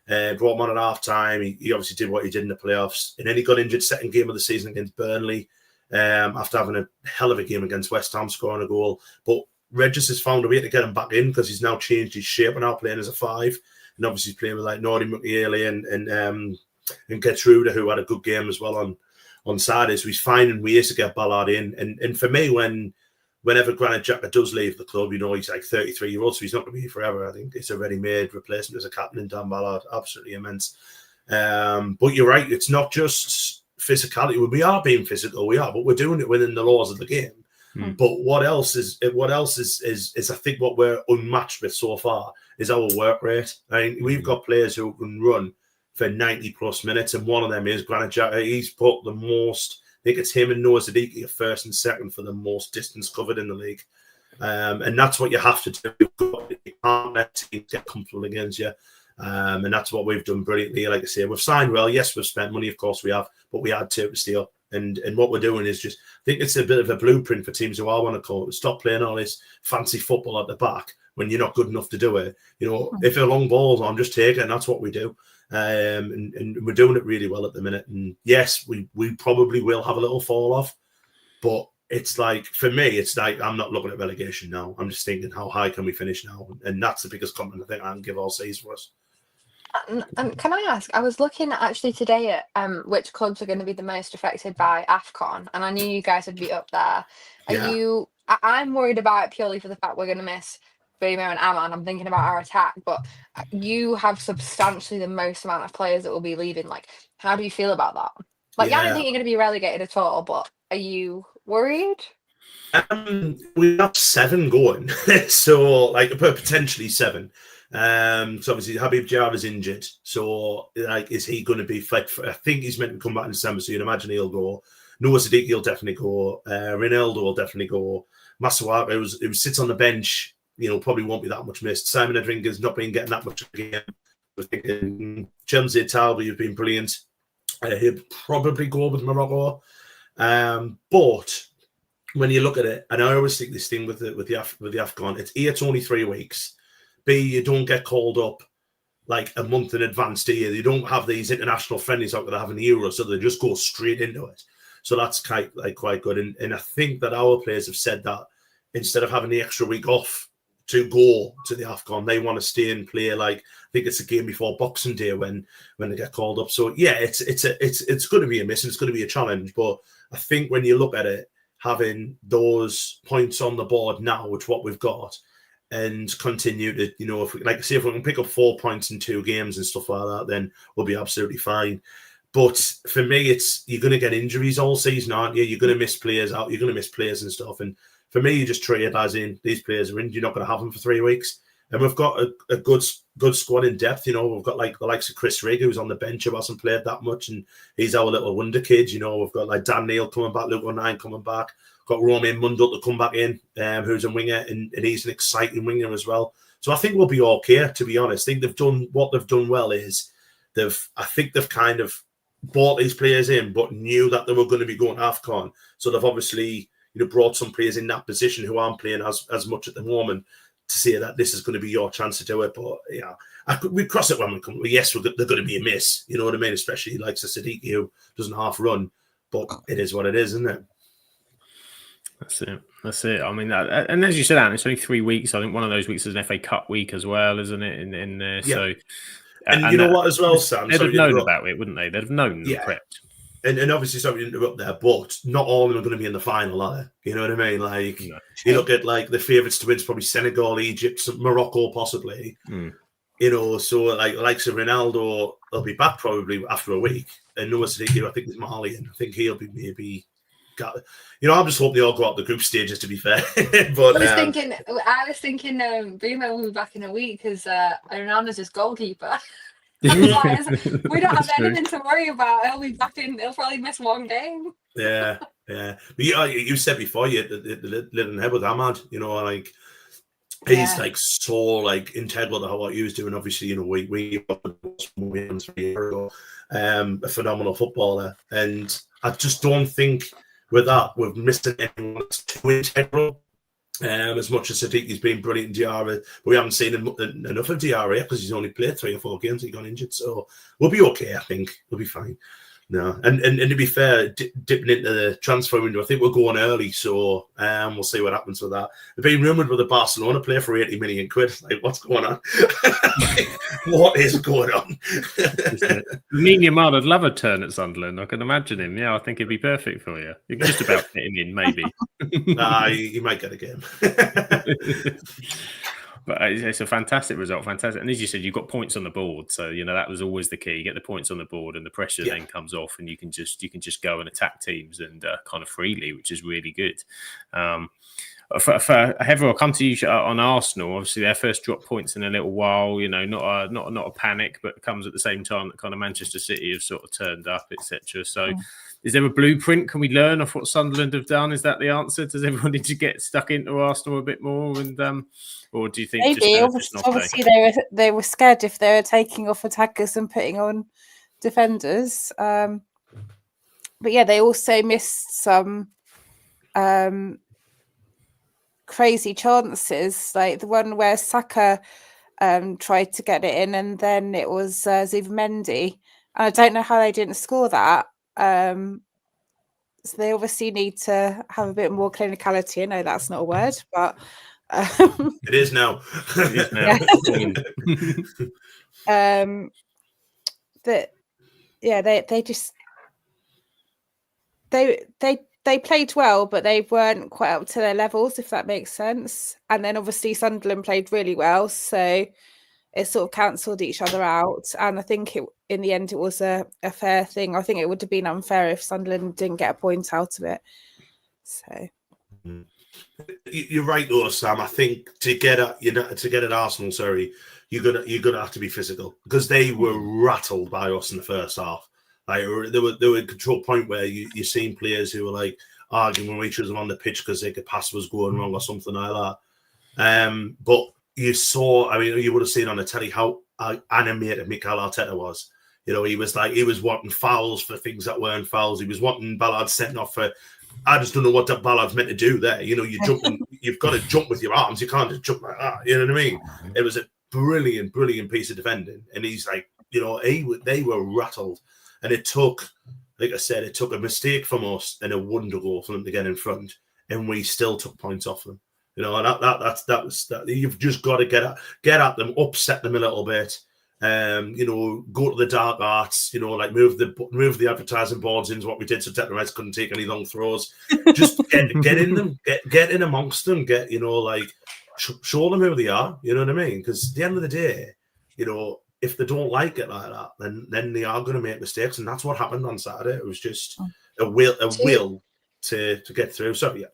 Brought him on at half time. He obviously did what he did in the playoffs, and then he got injured second game of the season against Burnley. After having a hell of a game against West Ham, scoring a goal. But Regis has found a way to get him back in, because he's now changed his shape and now playing as a 5. And obviously he's playing with like Nordy McNeely and Gertrude, who had a good game as well on Saturday. So he's finding ways to get Ballard in. And for me, whenever Granit Xhaka does leave the club, he's like 33-year-old, so he's not going to be here forever. I think it's a ready-made replacement as a captain in Dan Ballard. Absolutely immense. But you're right, it's not just physicality. We are being physical, but we're doing it within the laws of the game. But what else is I think what we're unmatched with so far is our work rate. We've got players who can run for 90 plus minutes, and one of them is Granit Xhaka. He's put the most, I think it's him and Noah Zadiki are first and second for the most distance covered in the league. And that's what you have to do. You can't let teams get comfortable against you. And that's what we've done brilliantly. Like I say, we've signed well. Yes, we've spent money, of course we have, but we had to steal. And what we're doing is just, I think it's a bit of a blueprint for teams who want to call it. Stop playing all this fancy football at the back when you're not good enough to do it. If a long ball's on, just take it, and that's what we do. And we're doing it really well at the minute. And yes, we probably will have a little fall off, but it's like, for me, it's like, I'm not looking at relegation now. I'm just thinking, how high can we finish now? And that's the biggest compliment I think I can give all season for us. And can I ask, I was looking actually today at which clubs are going to be the most affected by AFCON, and I knew you guys would be up there. I'm worried about it purely for the fact we're going to miss Bruno and Aman. I'm thinking about our attack, but you have substantially the most amount of players that will be leaving. Like, how do you feel about that? I don't think you're going to be relegated at all, but are you worried? We have 7 going, so potentially 7. So obviously Habib Diarra is injured, so is he going to be fit? I think he's meant to come back in December, so you'd imagine he'll go. Noah Sadiq will definitely go. Ronaldo will definitely go. Masuaku, who sits on the bench, probably won't be that much missed. Simon Adringa's not been getting that much again. We're thinking Chelsea Talbi have been brilliant. He'll probably go with Morocco. But when you look at it, and I always think this thing with the AFCON, it's only 3 weeks. B, you don't get called up like a month in advance, do you? You don't have these international friendlies like they have in the Euro, so they just go straight into it. So that's quite good. And I think that our players have said that instead of having the extra week off to go to the AFCON, they want to stay and play. I think it's a game before Boxing Day when they get called up. So yeah, it's going to be a miss and it's going to be a challenge. But I think when you look at it, having those points on the board now, which what we've got, and continue to, if we can pick up 4 points in 2 games and stuff like that, then we'll be absolutely fine. But for me, you're going to get injuries all season, aren't you? You're going to miss players out. You're going to miss players and stuff. And for me, you just treat it as in these players are in. You're not going to have them for 3 weeks. and we've got a good squad in depth. You know, we've got like the likes of Chris Rigg, who's on the bench, who hasn't played that much, and he's our little wonder kid. You know, we've got like Dan Neil coming back, Luke O'Nien coming back. Got Romain Mundle to come back in, who's a winger, and he's an exciting winger as well. So I think we'll be okay, to be honest. I think what they've done well is I think they've kind of bought these players in, but knew that they were going to be going AFCON. So they've obviously, brought some players in that position who aren't playing as much at the moment to say that this is going to be your chance to do it. But yeah, we cross it when we come. Yes, they're going to be a miss. You know what I mean? Especially like Siddiqui, who doesn't half run. But it is what it is, isn't it? That's it. I mean, and as you said, Anne, it's only 3 weeks. I think one of those weeks is an FA Cup week as well, isn't it? In there, yeah. So, and you know what, as well, Sam, they'd have known about it, wouldn't they? They'd have known. Yeah. Prepped. And obviously, sorry to interrupt there, but not all of them are going to be in the final, are they? You know what I mean? Like, you look at like the favourites to win is probably Senegal, Egypt, Morocco, possibly. You know, so like so Ronaldo, he'll be back probably after a week, and Noah Siddiqui, I think, is Malian. I think he'll be maybe. I'm just hoping they all go out the group stages, to be fair. But I was thinking, Bruno will be back in a week because Ronaldo's his goalkeeper. We don't have anything to worry about. He'll be back in. He'll probably miss one game. Yeah. But you said before, you living there with Ahmad. You know, like he's like so like integral to what he was doing. Obviously, you know, we wins 3 years ago, a phenomenal footballer, and I just don't think. With that, we've missed anyone that's too integral. As much as Siddiqui's been brilliant in Diarra, but we haven't seen enough of Diarra because he's only played 3 or 4 games. He got injured, so we'll be okay. I think we'll be fine. No, and to be fair, dipping into the transfer window, I think we're going early, so we'll see what happens with that. They've been rumoured with a Barcelona player for 80 million quid. Like, what's going on? What is going on? Lamine Yamal would love a turn at Sunderland. I can imagine him. Yeah, I think he'd be perfect for you. You can just about fit him in, maybe. He might get a game. But it's a fantastic result, fantastic. And as you said, you've got points on the board, so that was always the key. You get the points on the board, and the pressure then comes off, and you can just go and attack teams and kind of freely, which is really good. For Heather, I'll come to you on Arsenal. Obviously, their first drop points in a little while. Not a panic, but comes at the same time that kind of Manchester City have sort of turned up, etc. So, is there a blueprint? Can we learn off what Sunderland have done? Is that the answer? Does everyone need to get stuck into Arsenal a bit more? And or do you think maybe obviously they were scared if they were taking off attackers and putting on defenders. But yeah, they also missed some crazy chances, like the one where Saka tried to get it in, and then it was Zubimendi. And I don't know how they didn't score that. So they obviously need to have a bit more clinicality. I know that's not a word, but it is now. But yeah, they just they played well, but they weren't quite up to their levels, if that makes sense. And then obviously Sunderland played really well, so it sort of cancelled each other out. And I think in the end it was a fair thing. I think it would have been unfair if Sunderland didn't get a point out of it. So you're right, though, Sam. I think to get at Arsenal, you're gonna have to be physical, because they were rattled by us in the first half. Like there were a control point where you're seeing players who were like arguing with each other on the pitch because their pass was going wrong or something like that. But you saw, you would have seen on the telly how animated Mikel Arteta was. He was wanting fouls for things that weren't fouls. He was wanting Ballard sent off for. I just don't know what that Ballard's meant to do there. You're jumping. You've got to jump with your arms. You can't just jump like that. You know what I mean? It was a brilliant piece of defending, and he's like, they were rattled. And it took, like I said, a mistake from us and a wonder goal for them to get in front, and we still took points off them. That you've just got to get at them, upset them a little bit. Go to the dark arts. Like move the advertising boards into what we did, so Declan Rice couldn't take any long throws. Just get in them, get in amongst them. Show them who they are. You know what I mean? Because at the end of the day, if they don't like it like that, then they are going to make mistakes, and that's what happened on Saturday. It was just a will to get through. So yeah.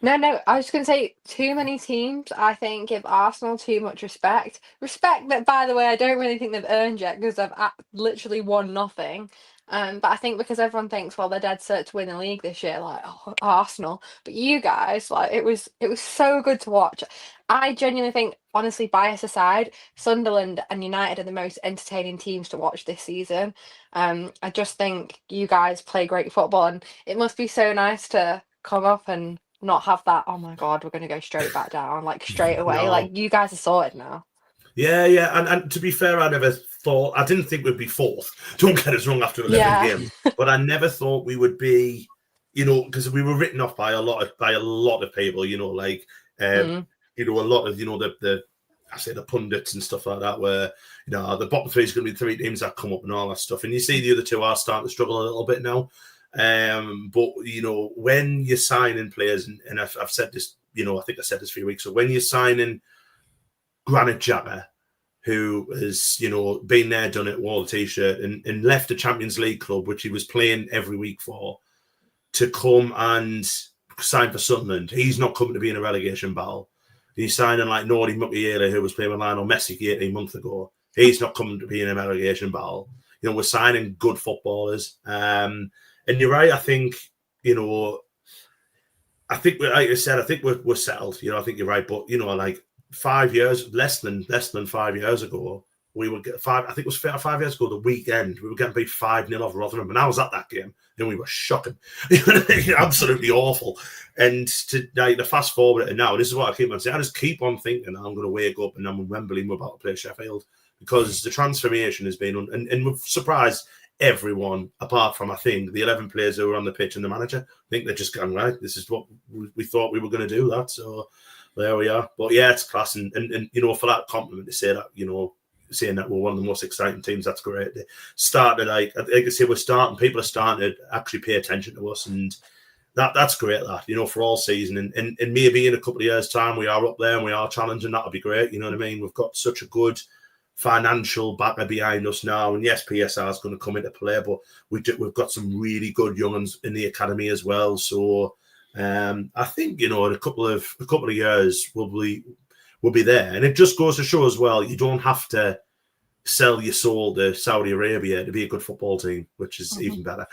No, I was going to say too many teams, I think, give Arsenal too much respect. Respect that, by the way, I don't really think they've earned yet because they've literally won nothing. But I think because everyone thinks, well, they're dead set to win the league this year, like Arsenal. But you guys, like, it was so good to watch. I genuinely think, honestly, bias aside, Sunderland and United are the most entertaining teams to watch this season. I just think you guys play great football, and it must be so nice to come up and not have that, oh my god, we're going to go straight back down, like straight away. No. Like, you guys are sorted now. Yeah. And to be fair, I didn't think we'd be fourth. Don't get us wrong after 11 games. But I never thought we would be, because we were written off by a lot of people, like, a lot of, the pundits and stuff like that, where, the bottom three is going to be 3 teams that come up and all that stuff. And you see the other 2 are starting to struggle a little bit now. But when you're signing players, and I've said this, I think I said this a few weeks ago, when you're signing Granit Xhaka, who has been there, done it, wore the t-shirt, and left the Champions League club, which he was playing every week for, to come and sign for Sunderland, he's not coming to be in a relegation battle. He's signing like Nordi Mukiele, who was playing with Lionel Messi 18 months ago. He's not coming to be in a relegation battle. We're signing good footballers. And you're right. I think, like I said, I think we're settled. I think you're right. But, like 5 years, less than 5 years ago, we would get 5. I think it was 5 years ago, the weekend, we were getting beat 5-0 off Rotherham. And I was at that game and we were shocking. Absolutely awful. And to fast forward it now, this is what I keep on saying. I just keep on thinking I'm going to wake up and I'm in Wembley and we're about to play Sheffield, because the transformation has been, and we've surprised everyone apart from, I think, the 11 players who were on the pitch and the manager. I think they're just going, right, this is what we thought we were going to do that. So there we are. But yeah, it's class. And for that compliment to say that, saying that we're one of the most exciting teams, that's great. They started, like I say, people are starting to actually pay attention to us, and that's great, that, for all season. And maybe in a couple of years' time we are up there and we are challenging, that'll be great. You know what I mean? We've got such a good financial backer behind us now, and yes, PSR is going to come into play, but we've got some really good young ones in the academy as well. So I think in a couple of years we'll be there, and it just goes to show as well, you don't have to sell your soul to Saudi Arabia to be a good football team, which is even better.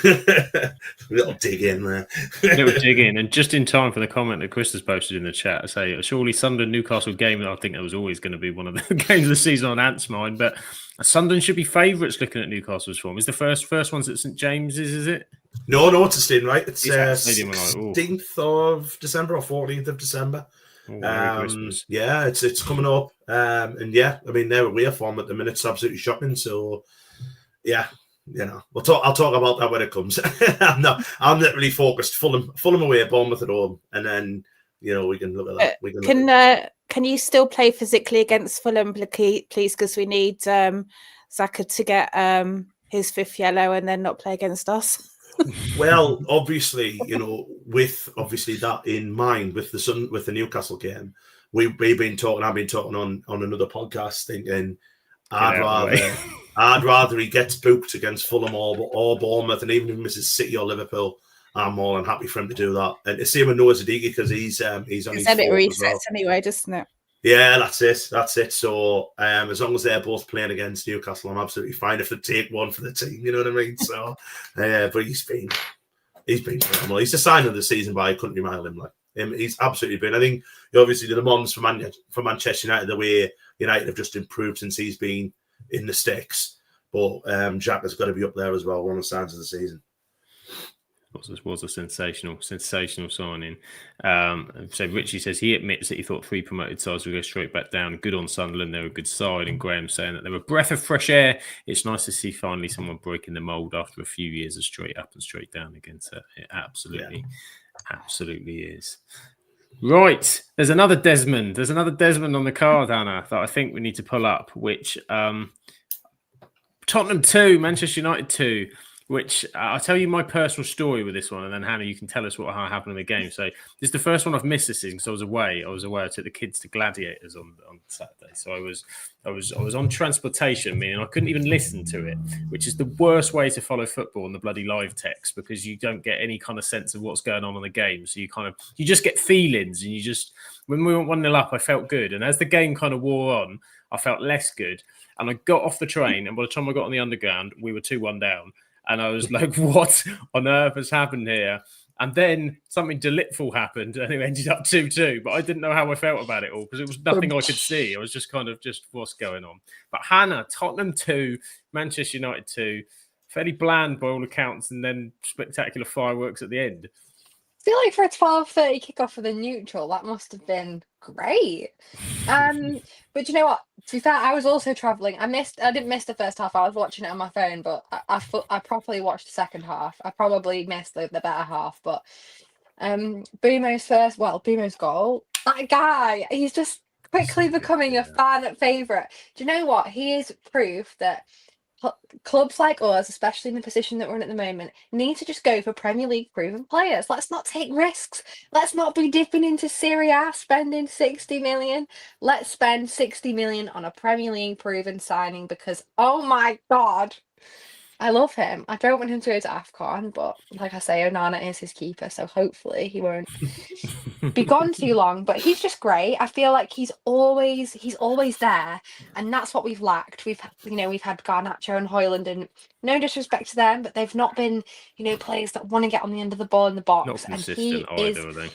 A little dig in there. And just in time for the comment that Chris has posted in the chat, I say, surely Sunderland Newcastle game, I think that was always going to be one of the games of the season on Ant's mind, but Sunderland should be favourites looking at Newcastle's form. Is the first one's at St James's, is it? No, it's a stadium, right? It's Stadium, 16th of December or 14th of December. Yeah, it's coming up, and yeah, I mean, their away form at the minute is absolutely shocking. So yeah, I'll talk about that when it comes. I'm literally focused. Fulham away, Bournemouth at home, and then we can look at that. Can you still play physically against Fulham, please? Because we need Xhaka to get his 5th yellow and then not play against us. Well, obviously, with that in mind, with the Newcastle game, I've been talking on another podcast, thinking I'd rather he gets booked against Fulham or Bournemouth, and even if he misses City or Liverpool, I'm more than happy for him to do that. And the same with Noah Zadiki, because he's on his it resets anyway, doesn't it? Yeah, that's it. So as long as they're both playing against Newcastle, I'm absolutely fine if they take one for the team. You know what I mean? So, but he's been phenomenal. He's the sign of the season, but I couldn't be mile him. Like he's absolutely been. I think obviously the demands for Manchester United, the way United have just improved since he's been in the sticks. But Xhaka's got to be up there as well. One of the signs of the season. Was a sensational signing. So Richie says he admits that he thought 3 promoted sides would go straight back down. Good on Sunderland, they're a good side. And Graham saying that they're a breath of fresh air. It's nice to see finally someone breaking the mould after a few years of straight up and straight down against it. It absolutely is. Right, there's another Desmond on the card, Anna, that I think we need to pull up, which Tottenham 2, Manchester United 2. which I'll tell you my personal story with this one, and then Hannah, you can tell us how happened in the game. So this is the first one I've missed this season because I was away. I took the kids to Gladiators on Saturday, so I was on transportation, meaning I couldn't even listen to it, which is the worst way to follow football on the bloody live text because you don't get any kind of sense of what's going on in the game. So you just get feelings, and when we went 1-0 up, I felt good, and as the game kind of wore on, I felt less good. And I got off the train, and by the time I got on the underground, we were 2-1 down. And I was like, what on earth has happened here? And then something delightful happened, and it ended up 2-2. But I didn't know how I felt about it all because it was nothing I could see. I was just kind of what's going on. But Hannah, Tottenham 2, Manchester United 2, fairly bland by all accounts, and then spectacular fireworks at the end. I feel like for a 12:30 kickoff for the neutral, that must have been great. But you know what? To be fair, I was also travelling. I didn't miss the first half. I was watching it on my phone, but I properly watched the second half. I probably missed the better half, but Bumo's goal. That guy, he's just quickly becoming a fan favourite. Do you know what? He is proof that clubs like us, especially in the position that we're in at the moment, need to just go for Premier League proven players. Let's not take risks. Let's not be dipping into Serie A, spending 60 million. Let's spend 60 million on a Premier League proven signing because, oh my God, I love him. I don't want him to go to AFCON, but like I say, Onana is his keeper, so hopefully he won't be gone too long. But he's just great. I feel like he's always there, and that's what we've lacked. We've had Garnacho and Højlund, and no disrespect to them, but they've not been players that want to get on the end of the ball in the box. Not consistent and he either, are they?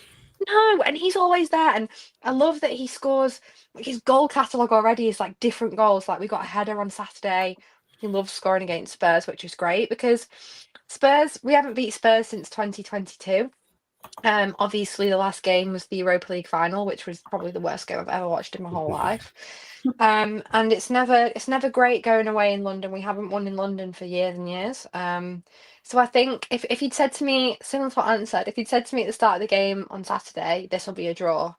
No, and he's always there, and I love that he scores. His goal catalogue already is like different goals. Like we got a header on Saturday. He loves scoring against Spurs, which is great because we haven't beat Spurs since 2022. Obviously the last game was the Europa League final, which was probably the worst game I've ever watched in my whole life. And it's never great going away in London. We haven't won in London for years and years. So I think if you'd said to me, similar to what Ant said, if you'd said to me at the start of the game on Saturday, this will be a draw,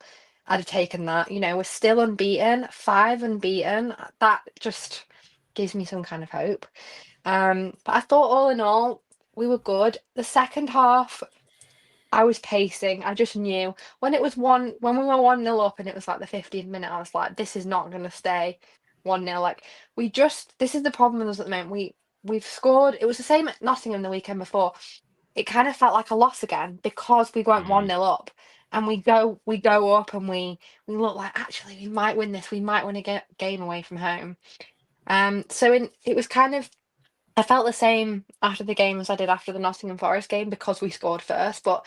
I'd have taken that. We're still unbeaten, 5 unbeaten. That just gives me some kind of hope. But I thought all in all, we were good. The second half, I was pacing. I just knew when we were 1-0 up and it was like the 15th minute, I was like, this is not going to stay 1-0. Like this is the problem with us at the moment. We've scored. It was the same at Nottingham the weekend before. It kind of felt like a loss again because we went 1-0 up. And we go up and we look like actually we might win this. We might win a game away from home. It was kind of, I felt the same after the game as I did after the Nottingham Forest game because we scored first. But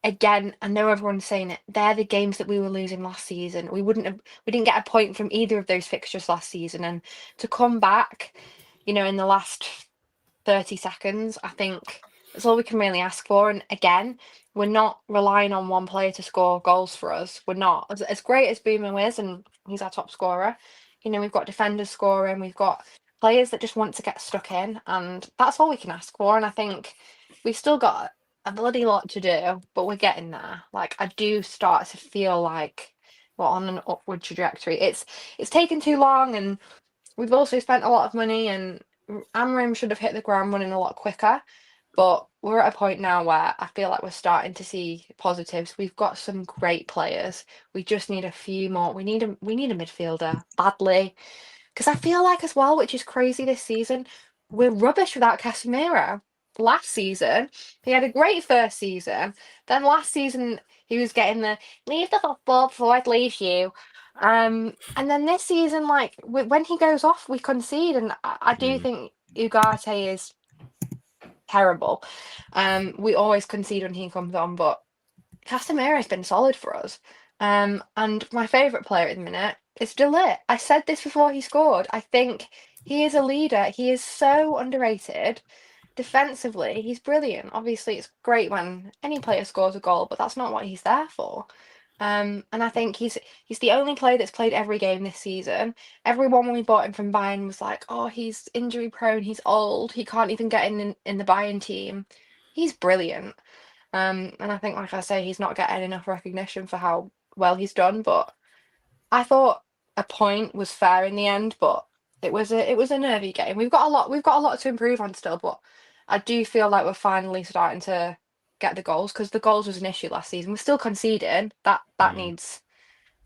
again, I know everyone's saying it. They're the games that we were losing last season. We didn't get a point from either of those fixtures last season, and to come back, in the last 30 seconds, I think that's all we can really ask for. And again, we're not relying on one player to score goals for us. We're not as great as Boomer is, and he's our top scorer. We've got defenders scoring, we've got players that just want to get stuck in, and that's all we can ask for. And I think we've still got a bloody lot to do, but we're getting there. Like I do start to feel like we're on an upward trajectory. It's taken too long, and we've also spent a lot of money, and Amram should have hit the ground running a lot quicker. But we're at a point now where I feel like we're starting to see positives. We've got some great players. We just need a few more. We need a midfielder badly. Because I feel like as well, which is crazy this season, we're rubbish without Casemiro. Last season, he had a great first season. Then last season, he was getting the leave the football before it leaves you. And then this season, like when he goes off, we concede. And I do think Ugarte is terrible. We always concede when he comes on, but Casemiro has been solid for us. And my favourite player at the minute is De Ligt. I said this before he scored. I think he is a leader. He is so underrated. Defensively, he's brilliant. Obviously, it's great when any player scores a goal, but that's not what he's there for. And I think he's the only player that's played every game this season. Everyone when we bought him from Bayern was like, oh, he's injury prone, he's old, he can't even get in the Bayern team. He's brilliant. And I think, like I say, he's not getting enough recognition for how well he's done. But I thought a point was fair in the end, but it was a nervy game. We've got a lot to improve on still, but I do feel like we're finally starting to get the goals, because the goals was an issue last season. We're still conceding. That needs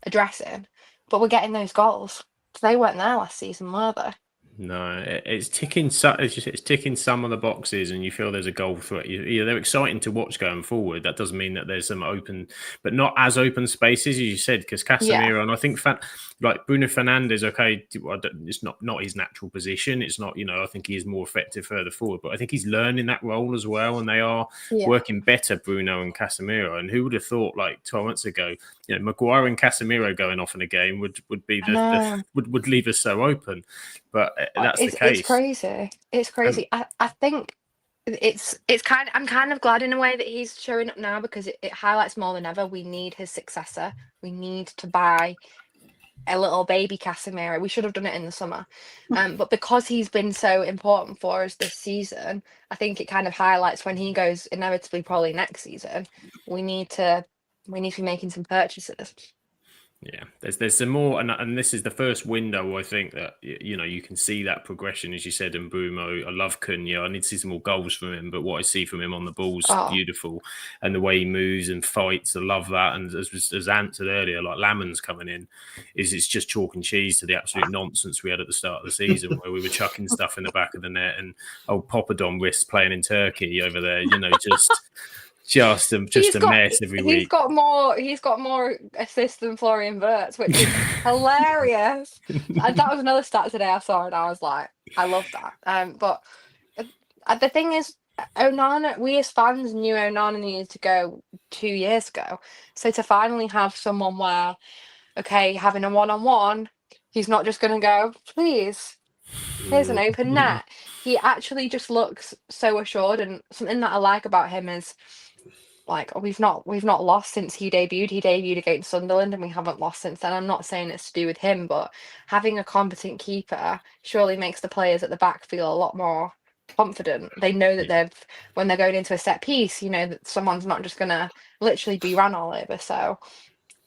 addressing, but we're getting those goals. They weren't there last season, were they? No, it's ticking. It's ticking some of the boxes, and you feel there's a goal threat. They're exciting to watch going forward. That doesn't mean that there's some open, but not as open spaces as you said. Because Casemiro and I think like Bruno Fernandes, okay, it's not his natural position. It's not. I think he is more effective further forward, but I think he's learning that role as well, and they are working better, Bruno and Casemiro. And who would have thought, like 12 months ago, Maguire and Casemiro going off in a game would be would leave us so open, but that's the case. It's crazy. It's crazy. I think I'm kind of glad in a way that he's showing up now, because it highlights more than ever we need his successor. We need to buy a little baby Casemiro. We should have done it in the summer, but because he's been so important for us this season, I think it kind of highlights when he goes inevitably probably next season. We need to be making some purchases. Yeah, there's some more, and this is the first window I think that you can see that progression, as you said. In Bruno, I love Cunha. I need to see some more goals from him, but what I see from him on the ball's beautiful, and the way he moves and fights, I love that. And as Ant said earlier, like Lamon's coming in, it's just chalk and cheese to the absolute nonsense we had at the start of the season, where we were chucking stuff in the back of the net, and old Poppadom wrists playing in Turkey over there, just a mess every week. He's got more assists than Florian Wirtz, which is hilarious. And that was another stat today I saw, and I was like, I love that. But the thing is, Onana, we as fans knew Onana needed to go 2 years ago. So to finally have someone where, okay, having a one-on-one, he's not just going to go, please, here's an open net. He actually just looks so assured, and something that I like about him is, like, we've not lost since he debuted. He debuted against Sunderland, and we haven't lost since then. I'm not saying it's to do with him, but having a competent keeper surely makes the players at the back feel a lot more confident. They know that when they're going into a set piece, that someone's not just gonna literally be run all over. So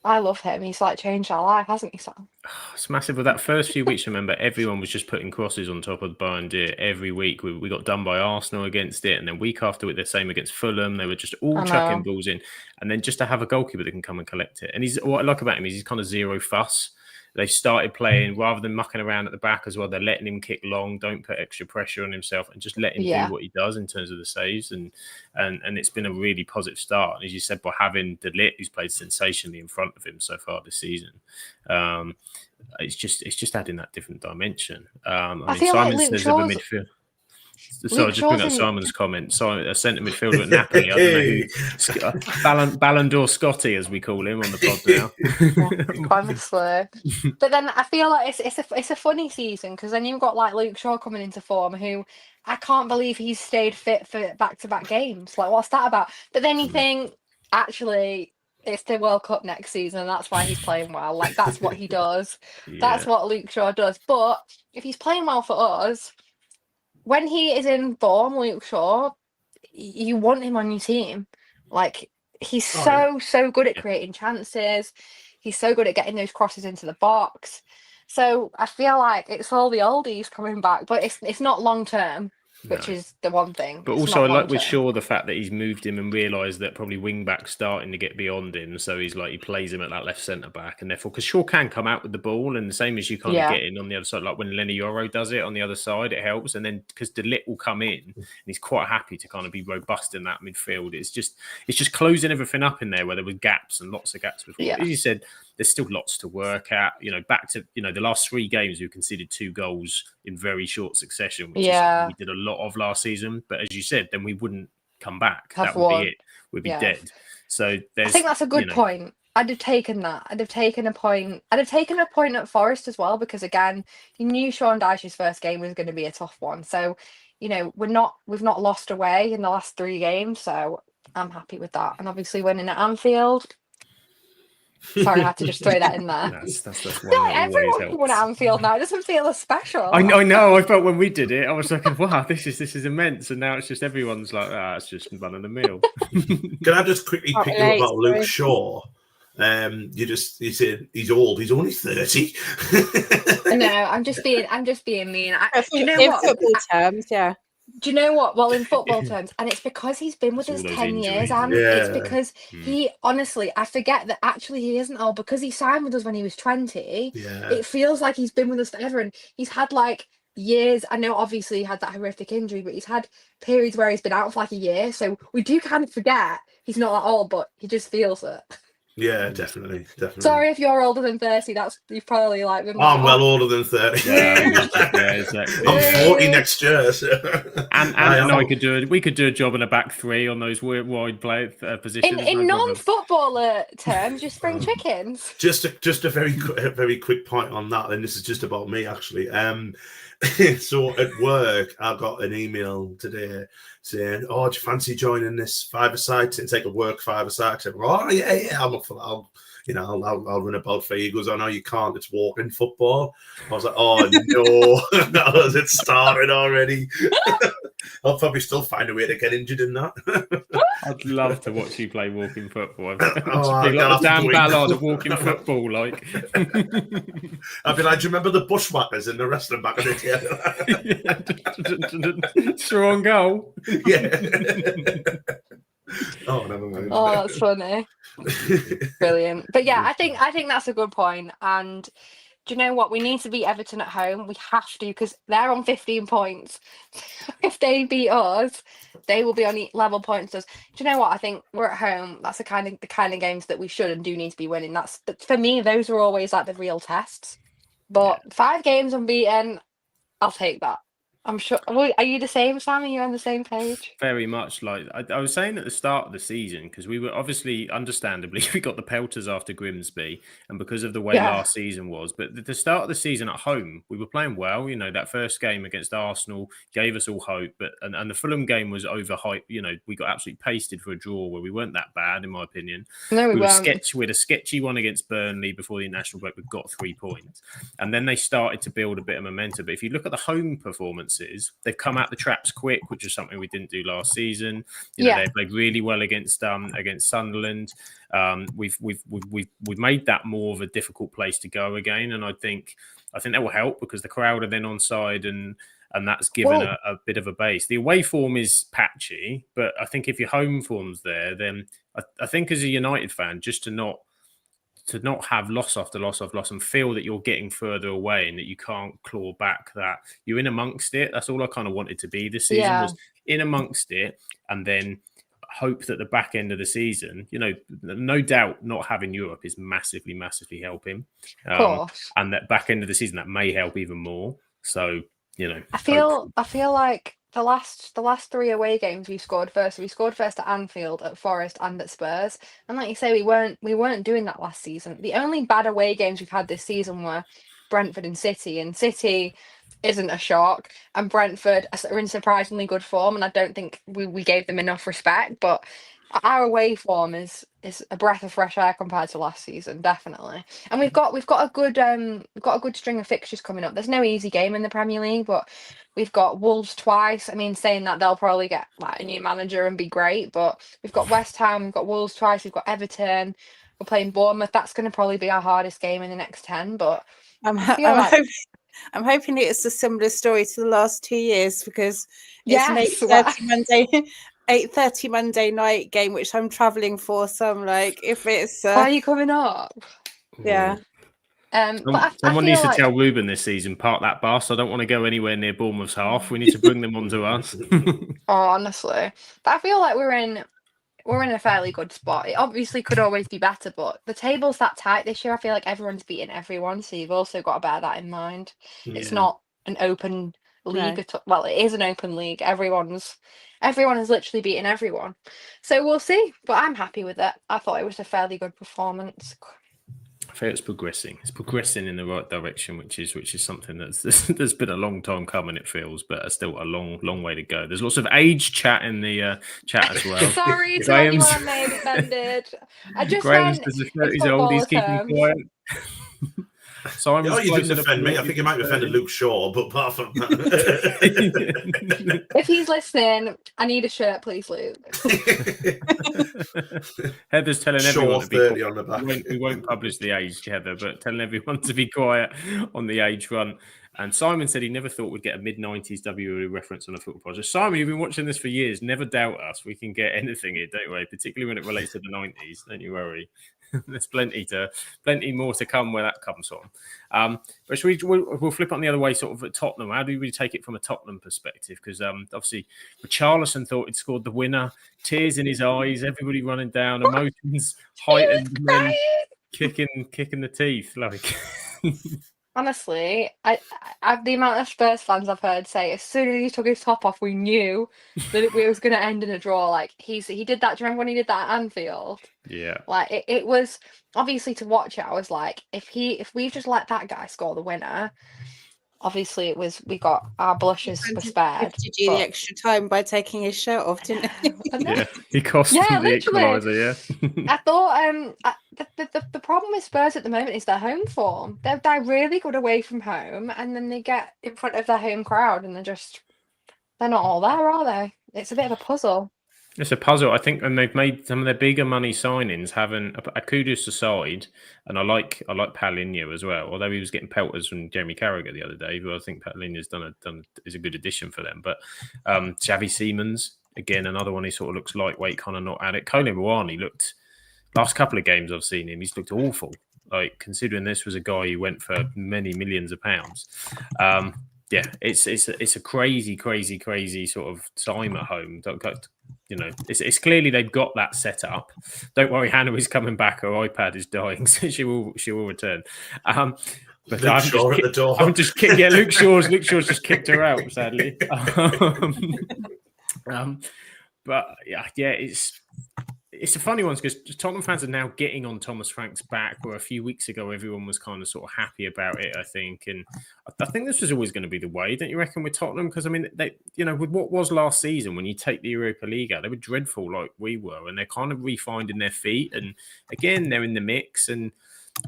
I love him. He's like changed our life, hasn't he, Sam? It's massive. With that first few weeks, remember, everyone was just putting crosses on top of the bar and deer every week. We got done by Arsenal against it, and then week after it, the same against Fulham. They were just all chucking balls in, and then just to have a goalkeeper that can come and collect it. And what I like about him is he's kind of zero fuss. They've started playing rather than mucking around at the back as well. They're letting him kick long, don't put extra pressure on himself, and just let him do what he does in terms of the saves. And it's been a really positive start. And as you said, by having De Ligt, who's played sensationally in front of him so far this season, it's just adding that different dimension. I mean, Simon says of a midfield. So I just bring up Simon's comment. So a centre midfielder at Napoli. I don't know who. Ballon d'Or Scotty, as we call him on the pod now. Honestly, but then I feel like it's a funny season, because then you've got like Luke Shaw coming into form, who I can't believe he's stayed fit for back-to-back games. Like, what's that about? But then you think, actually, it's the World Cup next season, and that's why he's playing well. Like, that's what he does. That's what Luke Shaw does. But if he's playing well for us, when he is in form, Luke Shaw, you want him on your team. Like, he's so good at creating chances. He's so good at getting those crosses into the box. So I feel like it's all the oldies coming back, but it's not long term, which is the one thing. But also, I like with Shaw the fact that he's moved him and realised that probably wing back's starting to get beyond him. So he plays him at that left centre back, and therefore, because Shaw can come out with the ball, and the same as you kind of get in on the other side, like when Lenny Yoro does it on the other side, it helps. And then because De Ligt will come in, and he's quite happy to kind of be robust in that midfield. It's just closing everything up in there where there were gaps and lots of gaps before. As you said, there's still lots to work at. Back to the last 3 games, we've conceded 2 goals in very short succession, which is we did a lot of last season. But as you said, then we wouldn't come back. That would be it. We'd be dead. So I think that's a good point. I'd have taken that. I'd have taken a point. I'd have taken a point at Forest as well, because again, you knew Sean Dyche's first game was going to be a tough one. So, we've not lost away in the last 3 games. So I'm happy with that. And obviously winning at Anfield. Sorry, I had to just throw that in there. That's like everyone can win at Anfield now. It doesn't feel as special. I know. I felt when we did it, I was like, wow, this is immense. And now it's just everyone's like, it's just run of the mill. Can I just quickly pick you up about Luke Shaw? You said he's old. He's only 30. No, I'm just being mean. In football terms, yeah. Do you know what? Well, in football terms, and it's because he's been with It's us all those 10 years, injuries, and isn't it? it's Yeah. because he, honestly, I forget that actually he isn't old because he signed with us when he was 20. Yeah. It feels like he's been with us forever, and he's had like years. I know obviously he had that horrific injury, but he's had periods where he's been out for like a year. So we do kind of forget he's not that old, but he just feels it. Yeah, definitely. Sorry if you're older than 30, you've probably like been I'm like, well older than 30. Yeah, exactly. I'm 40 next year. So. And we could do a job in a back three on those wide play positions. In no problem. non-footballer terms, just spring chickens. Just a very quick point on that, and this is just about me actually. So at work, I got an email today saying, "Oh, do you fancy joining this five-a-side? Take a work five-a-side." I said, "Oh, yeah, I'm up for that. I'll run about for you." He goes, "Oh no, you can't. It's walking football." I was like, "Oh no, it started already." I'll probably still find a way to get injured in that. I'd love to watch you play walking football. I'd Be like the Dan go in. Ballard of walking football, like. I'd be like, "Do you remember the bushwhackers in the wrestling back in the day?" Strong goal. Yeah. Oh, never mind. Oh, that's funny. Brilliant. But yeah, I think that's a good point. And do you know what? We need to beat Everton at home. We have to because they're on 15 points. If they beat us, they will be on level points as us. Do you know what? I think we're at home. That's the kind of games that we should and do need to be winning. But for me, those are always like the real tests. But 5 games unbeaten, I'll take that. I'm sure. Are you the same, Sam? Are you on the same page? Very much. Like I was saying at the start of the season, because we were obviously, understandably, we got the pelters after Grimsby, and because of the way last season was. But at the start of the season at home, we were playing well. That first game against Arsenal gave us all hope. But and the Fulham game was overhyped. We got absolutely pasted for a draw where we weren't that bad, in my opinion. No, we weren't. We had a sketchy one against Burnley before the international break. We got 3 points, and then they started to build a bit of momentum. But if you look at the home performance, they've come out the traps quick, which is something we didn't do last season. They played really well against Sunderland. We've made that more of a difficult place to go again, and I think that will help because the crowd are then on side and that's given a bit of a base. The away form is patchy, but I think if your home form's there, then I think as a United fan, just to not have loss after loss after loss and feel that you're getting further away and that you can't claw back, that you're in amongst it. That's all I kind of wanted to be this season, was in amongst it, and then hope that the back end of the season, no doubt not having Europe is massively, massively helping. And that back end of the season, that may help even more. So, I feel like the last 3 away games we scored first at Anfield, at Forest, and at Spurs. And like you say, we weren't doing that last season. The only bad away games we've had this season were Brentford and City. And City isn't a shock, and Brentford are in surprisingly good form. And I don't think we gave them enough respect. But our away form is a breath of fresh air compared to last season, definitely. And we've got a good string of fixtures coming up. There's no easy game in the Premier League, but we've got Wolves twice. I mean, saying that, they'll probably get like a new manager and be great, but we've got West Ham, we've got Wolves twice, we've got Everton, we're playing Bournemouth. That's going to probably be our hardest game in the next 10. But I'm hoping it's a similar story to the last 2 years, because it's an 8:30 Monday night game, which I'm travelling for. So I'm like, if it's are you coming up? Yeah. Someone needs to tell Ruben this season, park that bus. I don't want to go anywhere near Bournemouth's half. We need to bring them onto us. Honestly, but I feel like we're in a fairly good spot. It obviously could always be better, but the table's that tight this year. I feel like everyone's beating everyone, so you've also got to bear that in mind. Yeah. It's not an open league at all. Well, it is an open league. Everyone is literally beating everyone. So we'll see. But I'm happy with it. I thought it was a fairly good performance. I feel it's progressing. It's progressing in the right direction, which is something there's been a long time coming, it feels, but still a long way to go. There's lots of age chat in the chat as well. Sorry to anyone may have offended. I just Graham's he's old. He's keeping quiet. Simon Oh, you didn't offend me. I think you might have offended Luke Shaw, but apart from that. If he's listening, I need a shirt, please, Luke. Heather's telling Shaw everyone to be 30 quiet. on the back. We won't publish the age, Heather, but telling everyone to be quiet on the age front. And Simon said he never thought we'd get a mid-90s WWE reference on a football project. Simon, you've been watching this for years. Never doubt us. We can get anything here, don't we? Particularly when it relates to the 90s. Don't you worry. There's plenty more to come where that comes from. But we'll flip on the other way, sort of at Tottenham. How do we take it from a Tottenham perspective? Because obviously, Richarlison thought he'd scored the winner. Tears in his eyes. Everybody running down. Emotions heightened. Men kicking the teeth. Like. Honestly, I the amount of Spurs fans I've heard say as soon as he took his top off, we knew that it was going to end in a draw. Like he did that. Do you remember when he did that at Anfield? Yeah. Like it was obviously to watch it. I was like, if we've just let that guy score the winner, obviously we got our blushes were spared. Did you the extra time by taking his shirt off, didn't he? Yeah, he cost him the equaliser. Yeah. I thought the problem with Spurs at the moment is their home form. They're really good away from home, and then they get in front of their home crowd, and they're not all there, are they? It's a bit of a puzzle. It's a puzzle, I think, and they've made some of their bigger money signings. Having a kudos aside, and I like Paulinho as well. Although he was getting pelters from Jamie Carragher the other day, who I think Paulinho's is a good addition for them. But Xavi Simons, again, another one. He sort of looks lightweight, kind of not at it. Colin Muani looked last couple of games I've seen him. He's looked awful. Like considering this was a guy who went for many millions of pounds. Yeah, it's a crazy sort of time at home. You know, it's clearly they've got that set up. Don't worry, Hannah is coming back. Her iPad is dying, so she will return. But Luke Shaw at the door. I'm just kicked. Yeah, Luke Shaw's just kicked her out, sadly. But yeah, it's a funny one because Tottenham fans are now getting on Thomas Frank's back, where a few weeks ago everyone was kind of sort of happy about it, I think. And I think this was always going to be the way, don't you reckon, with Tottenham? Because I mean, they, you know, with what was last season, when you take the Europa League out, they were dreadful like we were, and they're kind of refinding their feet. And again, they're in the mix. And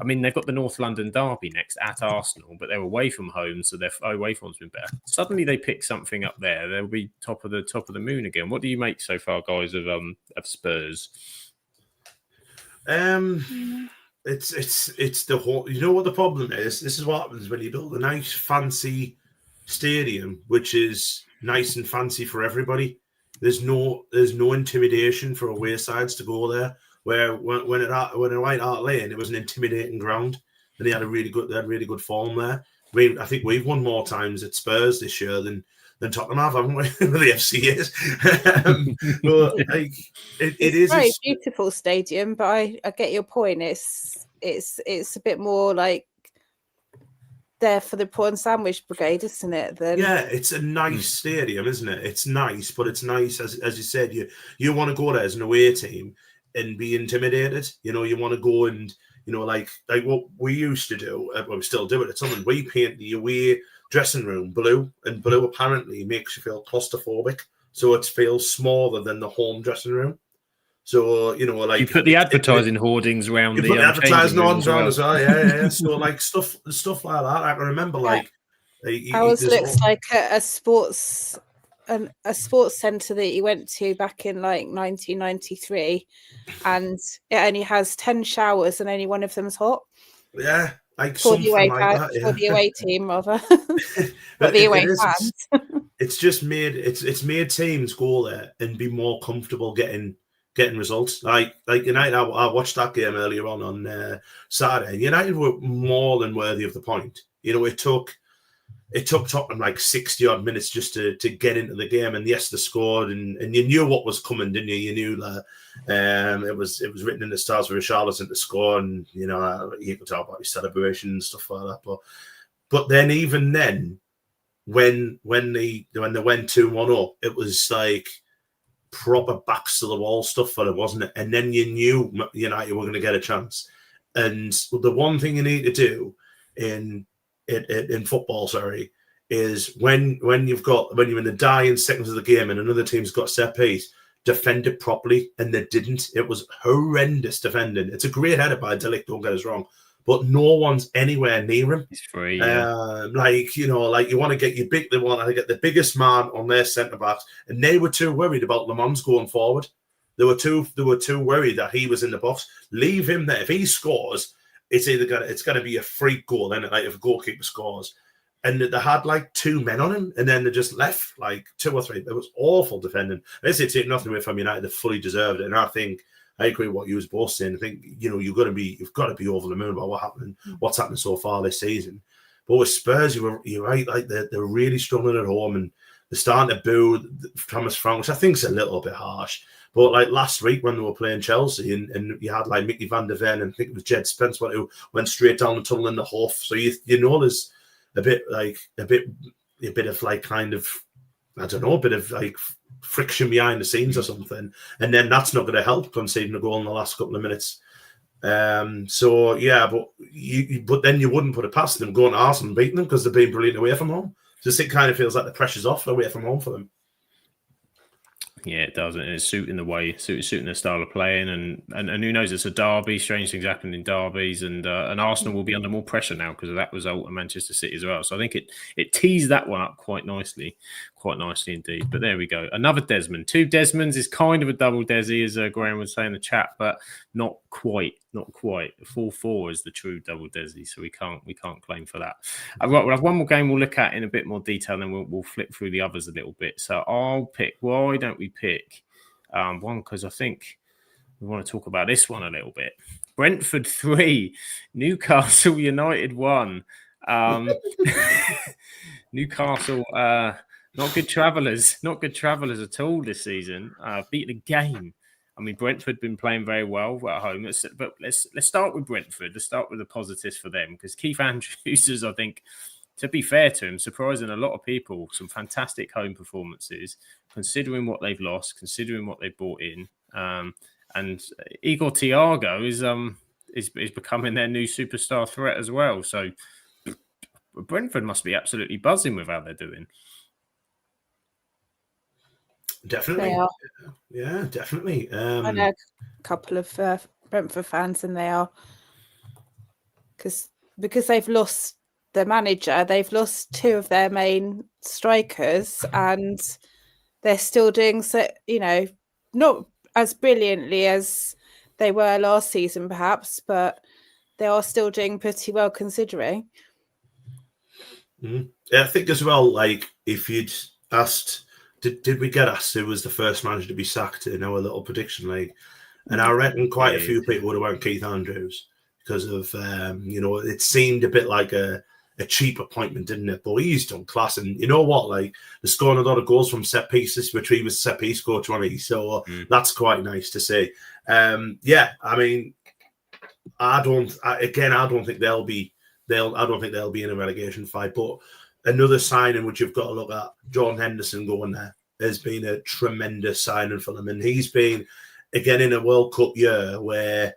I mean, they've got the North London derby next at Arsenal, but they're away from home, so their away form's been better. Suddenly, they pick something up there; they'll be top of the moon again. What do you make so far, guys, of Spurs? It's the whole. You know what the problem is? This is what happens when you build a nice, fancy stadium, which is nice and fancy for everybody. There's no intimidation for away sides to go there. Where when it went Hart Lane, it was an intimidating ground, and they had really good form there. I think we've won more times at Spurs this year than Tottenham have, haven't we? The FC is. But like, it is a very beautiful stadium, but I get your point. It's a bit more like there for the prawn sandwich brigade, isn't it? Yeah, it's a nice stadium, isn't it? It's nice, but it's nice as you said. You want to go there as an away team and be intimidated. You know, you want to go and, you know, like what we used to do, we still do it at Sunderland. We paint the away dressing room blue, and blue apparently makes you feel claustrophobic. So it feels smaller than the home dressing room. So, you know, like... You put the advertising hoardings around the... You put the advertising hoardings around as well, yeah. So, like, stuff like that. I can remember, like... Ours looks like a sports centre that you went to back in like 1993, and it only has 10 showers and only one of them's hot. Yeah, like for something like that. For the away team, rather. But the away fans. It's just made teams go there and be more comfortable getting results. Like United, I watched that game earlier on Saturday. United were more than worthy of the point. You know, it took Tottenham like 60-odd minutes just to get into the game, and yes, they scored, and you knew what was coming, didn't you? You knew that it was written in the stars for Richarlison to score, and you know you could talk about his celebration and stuff like that. But then even then, when they went 2-1 up, it was like proper backs to the wall stuff for them, wasn't it? And then you knew United were going to get a chance. And the one thing you need to do in football, is when you're in the dying seconds of the game and another team's got set piece, defend it properly, and they didn't. It was horrendous defending. It's a great header by Delict, don't get us wrong, but no one's anywhere near him. He's free, yeah. Like you want to get your big. They want to get the biggest man on their centre backs, and they were too worried about Le Mans going forward. They were too worried that he was in the box. Leave him there. If he scores, it's gonna be a freak goal. Then, like if a goalkeeper scores, and they had like 2 men on him, and then they just left like 2 or 3. It was awful defending. I say take nothing away from United. They fully deserved it, and I think I agree with what you was both saying. I think you've got to be over the moon about what's happened so far this season. But with Spurs, you're right. Like they're really struggling at home, and they're starting to boo Thomas Frank, which I think is a little bit harsh. But like last week when they were playing Chelsea, and you had like Mickey van der Ven, and I think it was Jed Spence who went straight down the tunnel in the Huff. So there's a bit of like kind of, I don't know, a bit of like friction behind the scenes or something, and then that's not going to help conceding a goal in the last couple of minutes. So yeah, but then you wouldn't put it past them going to Arsenal and beating them because they're being brilliant away from home. Just it kind of feels like the pressure's off away from home for them. Yeah, it does, and it's suiting their style of playing, and who knows? It's a derby. Strange things happen in derbies, and Arsenal will be under more pressure now because of that result, and Manchester City as well. So I think it teased that one up quite nicely indeed. But there we go, another Desmond. 2 Desmonds is kind of a double Desi, as Graham would say in the chat, but not quite. 4-4 is the true double Desi, so we can't claim for that. Right, we'll have one more game we'll look at in a bit more detail, and then we'll flip through the others a little bit. So I'll pick. Why don't we pick one? Because I think we want to talk about this one a little bit. Brentford 3, Newcastle United 1. Newcastle, not good travellers at all this season. Beat the game. I mean, Brentford been playing very well at home. Let's start with Brentford. Let's start with the positives for them, because Keith Andrews is, I think, to be fair to him, surprising a lot of people. Some fantastic home performances, considering what they've lost, considering what they've brought in. And Igor Thiago is becoming their new superstar threat as well. So Brentford must be absolutely buzzing with how they're doing. Definitely. They are. Yeah, definitely. I know a couple of Brentford fans, and they are, because they've lost their manager, they've lost 2 of their main strikers, and they're still doing so, not as brilliantly as they were last season, perhaps, but they are still doing pretty well considering. Mm-hmm. Yeah, I think as well, like if you'd asked, did we get asked who was the first manager to be sacked in our little prediction league? And I reckon quite a few people would have went Keith Andrews because of, it seemed a bit like a cheap appointment, didn't it? But he's done class. And you know what? Like, they're scoring a lot of goals from set pieces, which he was set piece coach, wasn't he? So that's quite nice to see. Yeah, I mean, I don't think they'll be in a relegation fight. But another signing which you've got to look at, Jordan Henderson going there, has been a tremendous signing for them. And he's been, again, in a World Cup year where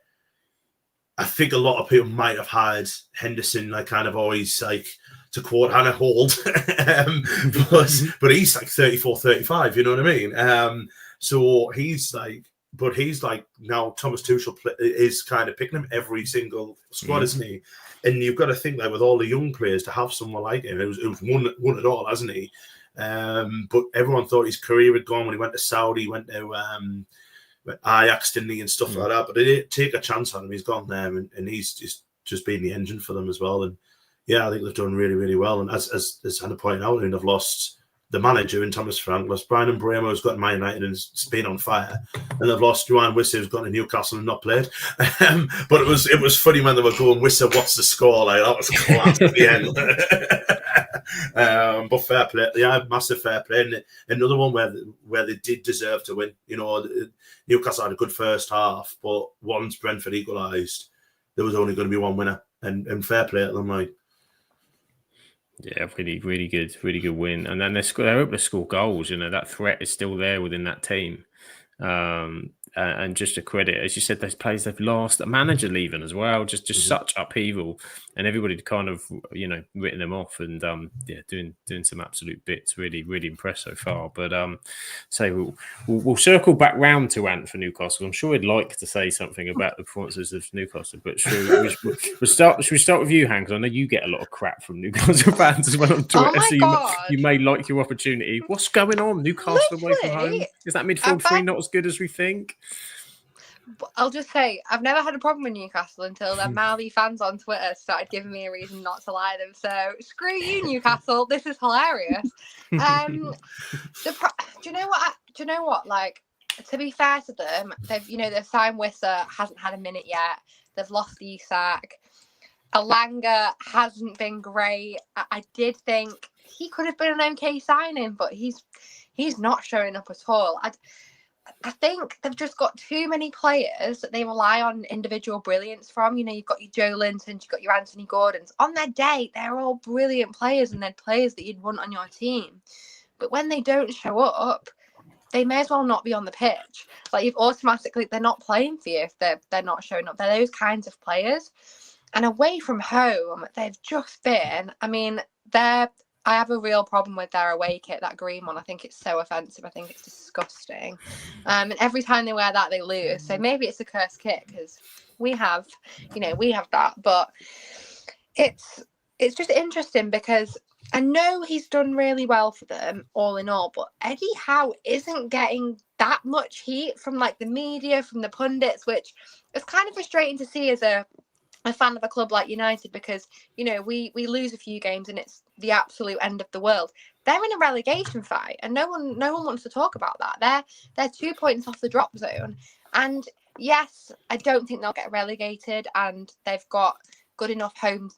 I think a lot of people might have had Henderson, like, kind of always, like, to quote Hannah Hold, but he's like 34, 35, you know what I mean? So he's like now Thomas Tuchel is kind of picking him every single squad, isn't he? And you've got to think that with all the young players, to have someone like him who's won it all, hasn't he? But everyone thought his career had gone when he went to Saudi, went to Ajax, didn't he, and stuff like that. But they didn't take a chance on him. He's gone there, and he's just been the engine for them as well. And yeah, I think they've done really, really well. And as Hannah pointed out, they've lost the manager in Thomas Frank, lost Brian Bremo, who's got Man United and has been on fire, and they've lost Johan Wissa, who's gone to Newcastle and not played. But it was funny when they were going, Wissa, what's the score? Like, that was class at the end. But fair play, yeah, massive fair play. And another one where they did deserve to win. You know, Newcastle had a good first half, but once Brentford equalised, there was only going to be one winner, and fair play at them, like. Yeah, really good win. And then they're able to score goals. You know, that threat is still there within that team. And just a credit, as you said, those players they've lost, a manager leaving as well, just such upheaval, and everybody kind of written them off, and doing some absolute bits. Really, really impressed so far. But so we'll circle back round to Ant for Newcastle. I'm sure he'd like to say something about the performances of Newcastle, but should we start with you, Han? Because I know you get a lot of crap from Newcastle fans as well on Twitter. Oh my you may like your opportunity. What's going on? Newcastle away from home? Is that midfield three not as good as we think? I'll just say I've never had a problem with Newcastle until their mouthy fans on Twitter started giving me a reason not to like them. So screw you, Newcastle. This is hilarious. Do you know what? Like, to be fair to them, they've signed Wissa, hasn't had a minute yet. They've lost Isak. Alanga hasn't been great. I did think he could have been an okay signing, but he's not showing up at all. I think they've just got too many players that they rely on individual brilliance from. You've got your Joe Lintons, you've got your Anthony Gordons. On their day, they're all brilliant players, and they're players that you'd want on your team. But when they don't show up, they may as well not be on the pitch. Like, you've automatically, they're not playing for you if they're not showing up. They're those kinds of players. And away from home, they've just been, I have a real problem with their away kit, that green one. I think it's so offensive. I think it's disgusting. And every time they wear that, they lose. So maybe it's a cursed kit, because we have that. But it's just interesting, because I know he's done really well for them all in all, but Eddie Howe isn't getting that much heat from the media, from the pundits, which is kind of frustrating to see as a fan of a club like United, because we lose a few games and it's the absolute end of the world. They're in a relegation fight, and no one wants to talk about that. They're 2 points off the drop zone, and yes, I don't think they'll get relegated, and they've got good enough home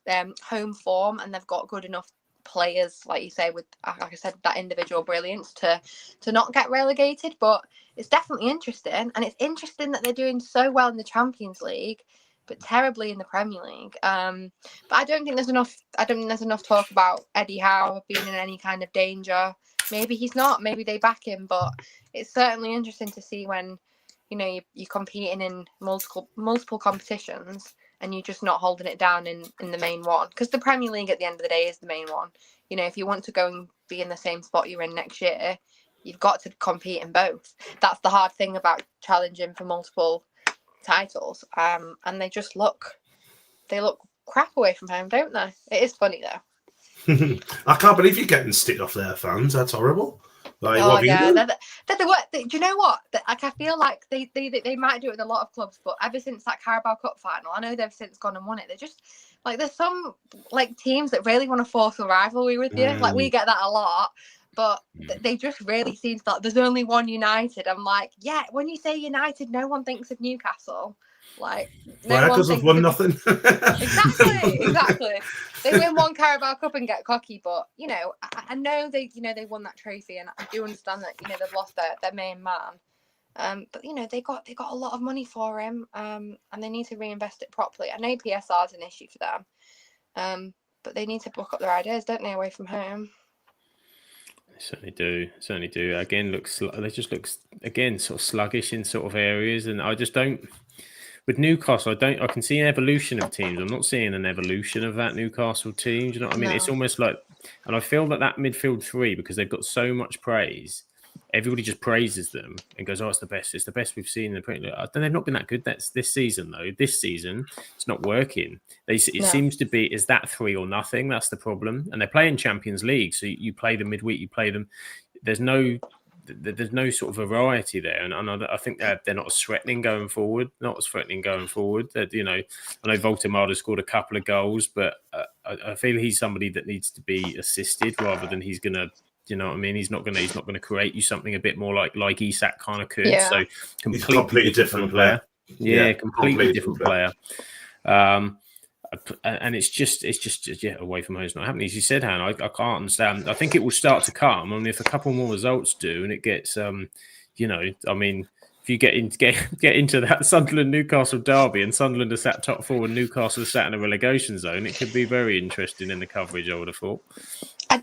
form, and they've got good enough players, like you say, with, like I said, that individual brilliance to not get relegated. But it's definitely interesting, and it's interesting that they're doing so well in the Champions League but terribly in the Premier League. But I don't think there's enough talk about Eddie Howe being in any kind of danger. Maybe he's not, maybe they back him, but it's certainly interesting to see when you're competing in multiple competitions and you're just not holding it down in the main one, because the Premier League at the end of the day is the main one. If you want to go and be in the same spot you're in next year, you've got to compete in both. That's the hard thing about challenging for multiple titles, and they look crap away from home, don't they? It is funny though. I can't believe you're getting stick off their fans. That's horrible. Do you know what? I feel like they might do it with a lot of clubs, but ever since that Carabao Cup final, I know they've since gone and won it. They're just there's some teams that really want to force a rivalry with you. We get that a lot. But they just really seem to there's only one United. I'm like, yeah, when you say United, no one thinks of Newcastle. Because they've won nothing. Exactly. They win one Carabao Cup and get cocky, but I know they won that trophy, and I do understand that they've lost their main man. But they got a lot of money for him, and they need to reinvest it properly. I know PSR is an issue for them, but they need to book up their ideas, don't they, away from home? Certainly do. Again, they just look again sort of sluggish in sort of areas, and I just don't. With Newcastle, I can see an evolution of teams. I'm not seeing an evolution of that Newcastle team. Do you know what I mean? No. It's almost like, and I feel that midfield three, because they've got so much praise, everybody just praises them and goes, "Oh, it's the best. It's the best we've seen in the Premier League." They've not been that good. That's this season though. This season, it's not working. It seems to be is that 3 or nothing. That's the problem. And they're playing Champions League, so you play them midweek. You play them. There's no sort of variety there, and I think they're not as threatening going forward. That I know Voltemada scored a couple of goals, but I feel he's somebody that needs to be assisted rather than he's gonna. You know what I mean? He's not gonna create you something a bit more like Isak kind of could. Yeah. So completely different player. Yeah, completely different player. And it's just away from home is not happening. As you said, Han, I can't understand. I think it will start to come. I mean, if a couple more results do, and it gets, if you get into that Sunderland Newcastle derby, and Sunderland are sat top 4 and Newcastle are sat in a relegation zone, it could be very interesting in the coverage, I would have thought. I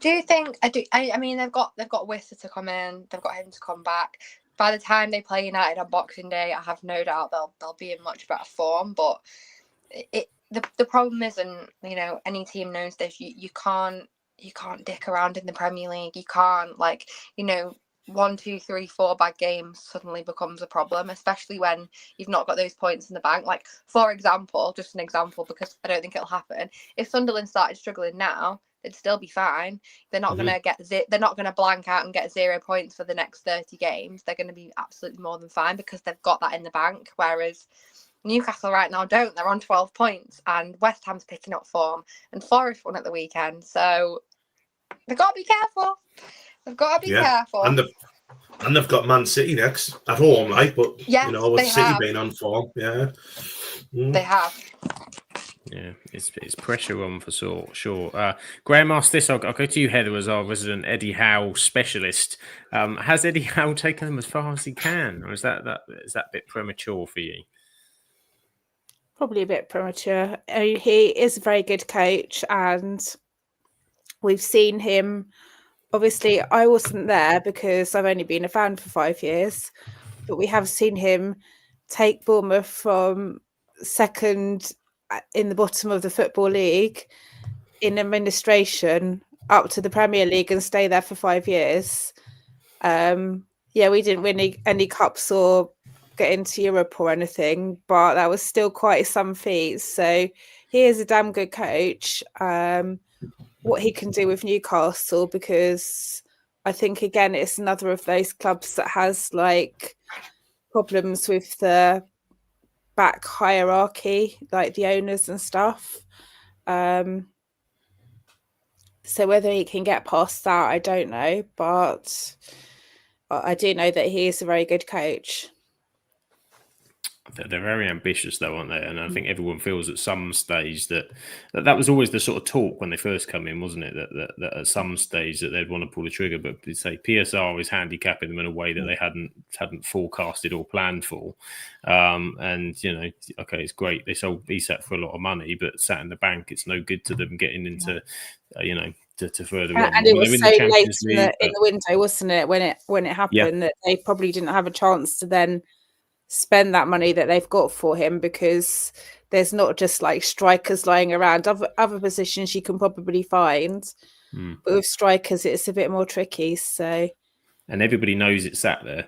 mean, they've got Wissa to come in. They've got him to come back. by the time they play United on Boxing Day, I have no doubt they'll be in much better form. But the problem is, and you know, any team knows this, you can't dick around in the Premier League. You can't, like, you know, 1, 2, 3, 4 bad games suddenly becomes a problem, especially when you've not got those points in the bank. Like, for example, just an example, because I don't think it'll happen. If Sunderland started struggling now, they'd still be fine. They're not gonna they're not gonna blank out and get 0 points for the next 30 games. They're gonna be absolutely more than fine because they've got that in the bank. Whereas Newcastle right now don't. They're on 12 points, and West Ham's picking up form, and Forest won at the weekend. So they've got to be careful. They've got to be careful. And they've got Man City next at home, right? But yes, you know, with City being on form, they have. Yeah, it's pressure on for sure. Graham asked this. I'll go to you, Heather, as our resident Eddie Howe specialist. Has Eddie Howe taken them as far as he can, or is that a bit premature for you? Probably a bit premature. He is a very good coach, and we've seen him. Obviously, I wasn't there because I've only been a fan for 5 years, but we have seen him take Bournemouth from second in the bottom of the Football League in administration up to the Premier League and stay there for 5 years. We didn't win any cups or get into Europe or anything, but that was still quite some feat. So he is a damn good coach. What he can do with Newcastle, because I think, again, it's another of those clubs that has like problems with the back hierarchy, like the owners and stuff. So whether he can get past that, I don't know, but I do know that he is a very good coach. They're very ambitious, though, aren't they? And I think everyone feels at some stage that was always the sort of talk when they first come in, wasn't it? That at some stage that they'd want to pull the trigger, but they say PSR is handicapping them in a way that they hadn't forecasted or planned for. And you know, okay, it's great they sold Isak for a lot of money, but sat in the bank, it's no good to them getting into, to further on. And it was so late in the window, wasn't it, when it happened, that they probably didn't have a chance to then spend that money that they've got for him, because there's not just like strikers lying around. Other positions you can probably find, but with strikers it's a bit more tricky. So, and everybody knows it's sat there.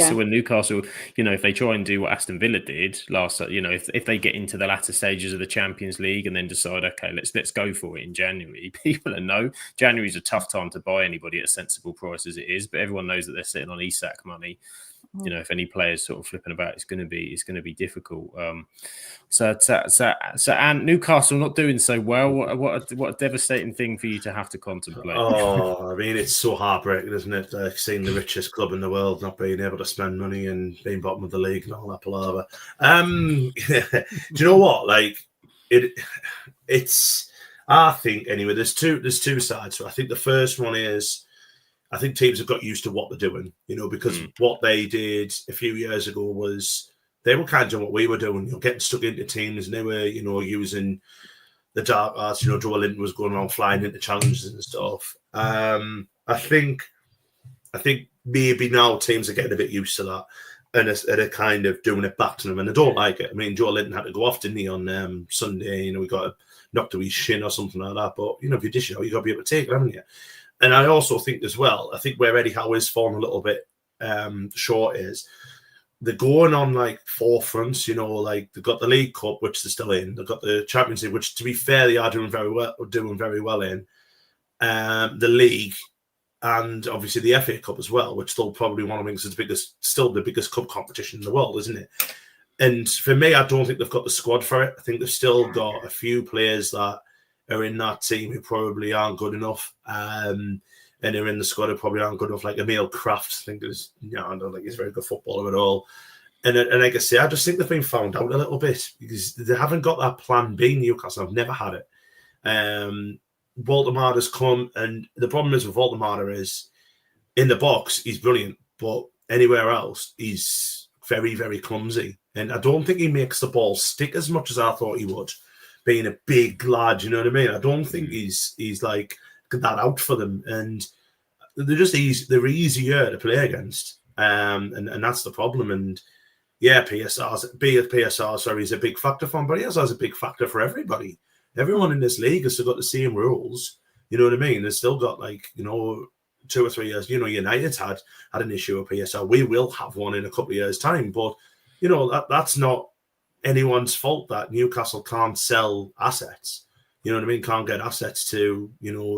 So when Newcastle, if they try and do what Aston Villa did last, if they get into the latter stages of the Champions League and then decide, okay, let's go for it in January, people know January is a tough time to buy anybody at a sensible price as it is, but everyone knows that they're sitting on Isak money. If any players sort of flipping about, it's going to be difficult. And Newcastle not doing so well. What a devastating thing for you to have to contemplate. Oh, I mean, it's so heartbreaking, isn't it? Like seeing the richest club in the world not being able to spend money and being bottom of the league and all that palaver. Do you know what? Like it's. I think anyway. There's two sides. So I think the first one is, I think teams have got used to what they're doing, because what they did a few years ago was they were kind of doing what we were doing, getting stuck into teams, and they were, using the dark arts. Joe Linton was going around flying into challenges and stuff. I think maybe now teams are getting a bit used to that and are kind of doing it back to them, and I don't like it. I mean, Joe Linton had to go off, didn't he, on Sunday? We got knocked to his shin or something like that. But if you dish it out, you got to be able to take it, haven't you? And I also think as well, I think where Eddie Howe is falling a little bit short is they're going on like four fronts, like they've got the League Cup, which they're still in. They've got the Champions League, which to be fair, they are doing very well in. The league and obviously the FA Cup as well, which they'll probably want to win because it's still the biggest cup competition in the world, isn't it? And for me, I don't think they've got the squad for it. I think they've still got a few players that are in that team who probably aren't good enough, and are in the squad who probably aren't good enough. Like Emil Kraft, I don't think he's a very good footballer at all. And like I say, I just think they've been found out a little bit because they haven't got that plan B. Newcastle have never had it. Waldemar come, and the problem is with Waldemar is in the box he's brilliant, but anywhere else he's very, very clumsy, and I don't think he makes the ball stick as much as I thought he would. Being a big lad, you know what I mean? I don't think he's like that out for them, and they're just easy. They're easier to play against And that's the problem. And yeah, PSR is a big factor for him, but PSR is a big factor for everybody. Everyone in this league has still got the same rules. You know what I mean? They've still got 2 or 3 years. United's had an issue with PSR. We will have one in a couple of years' time, but that's not anyone's fault that Newcastle can't sell assets. You know what I mean? Can't get assets to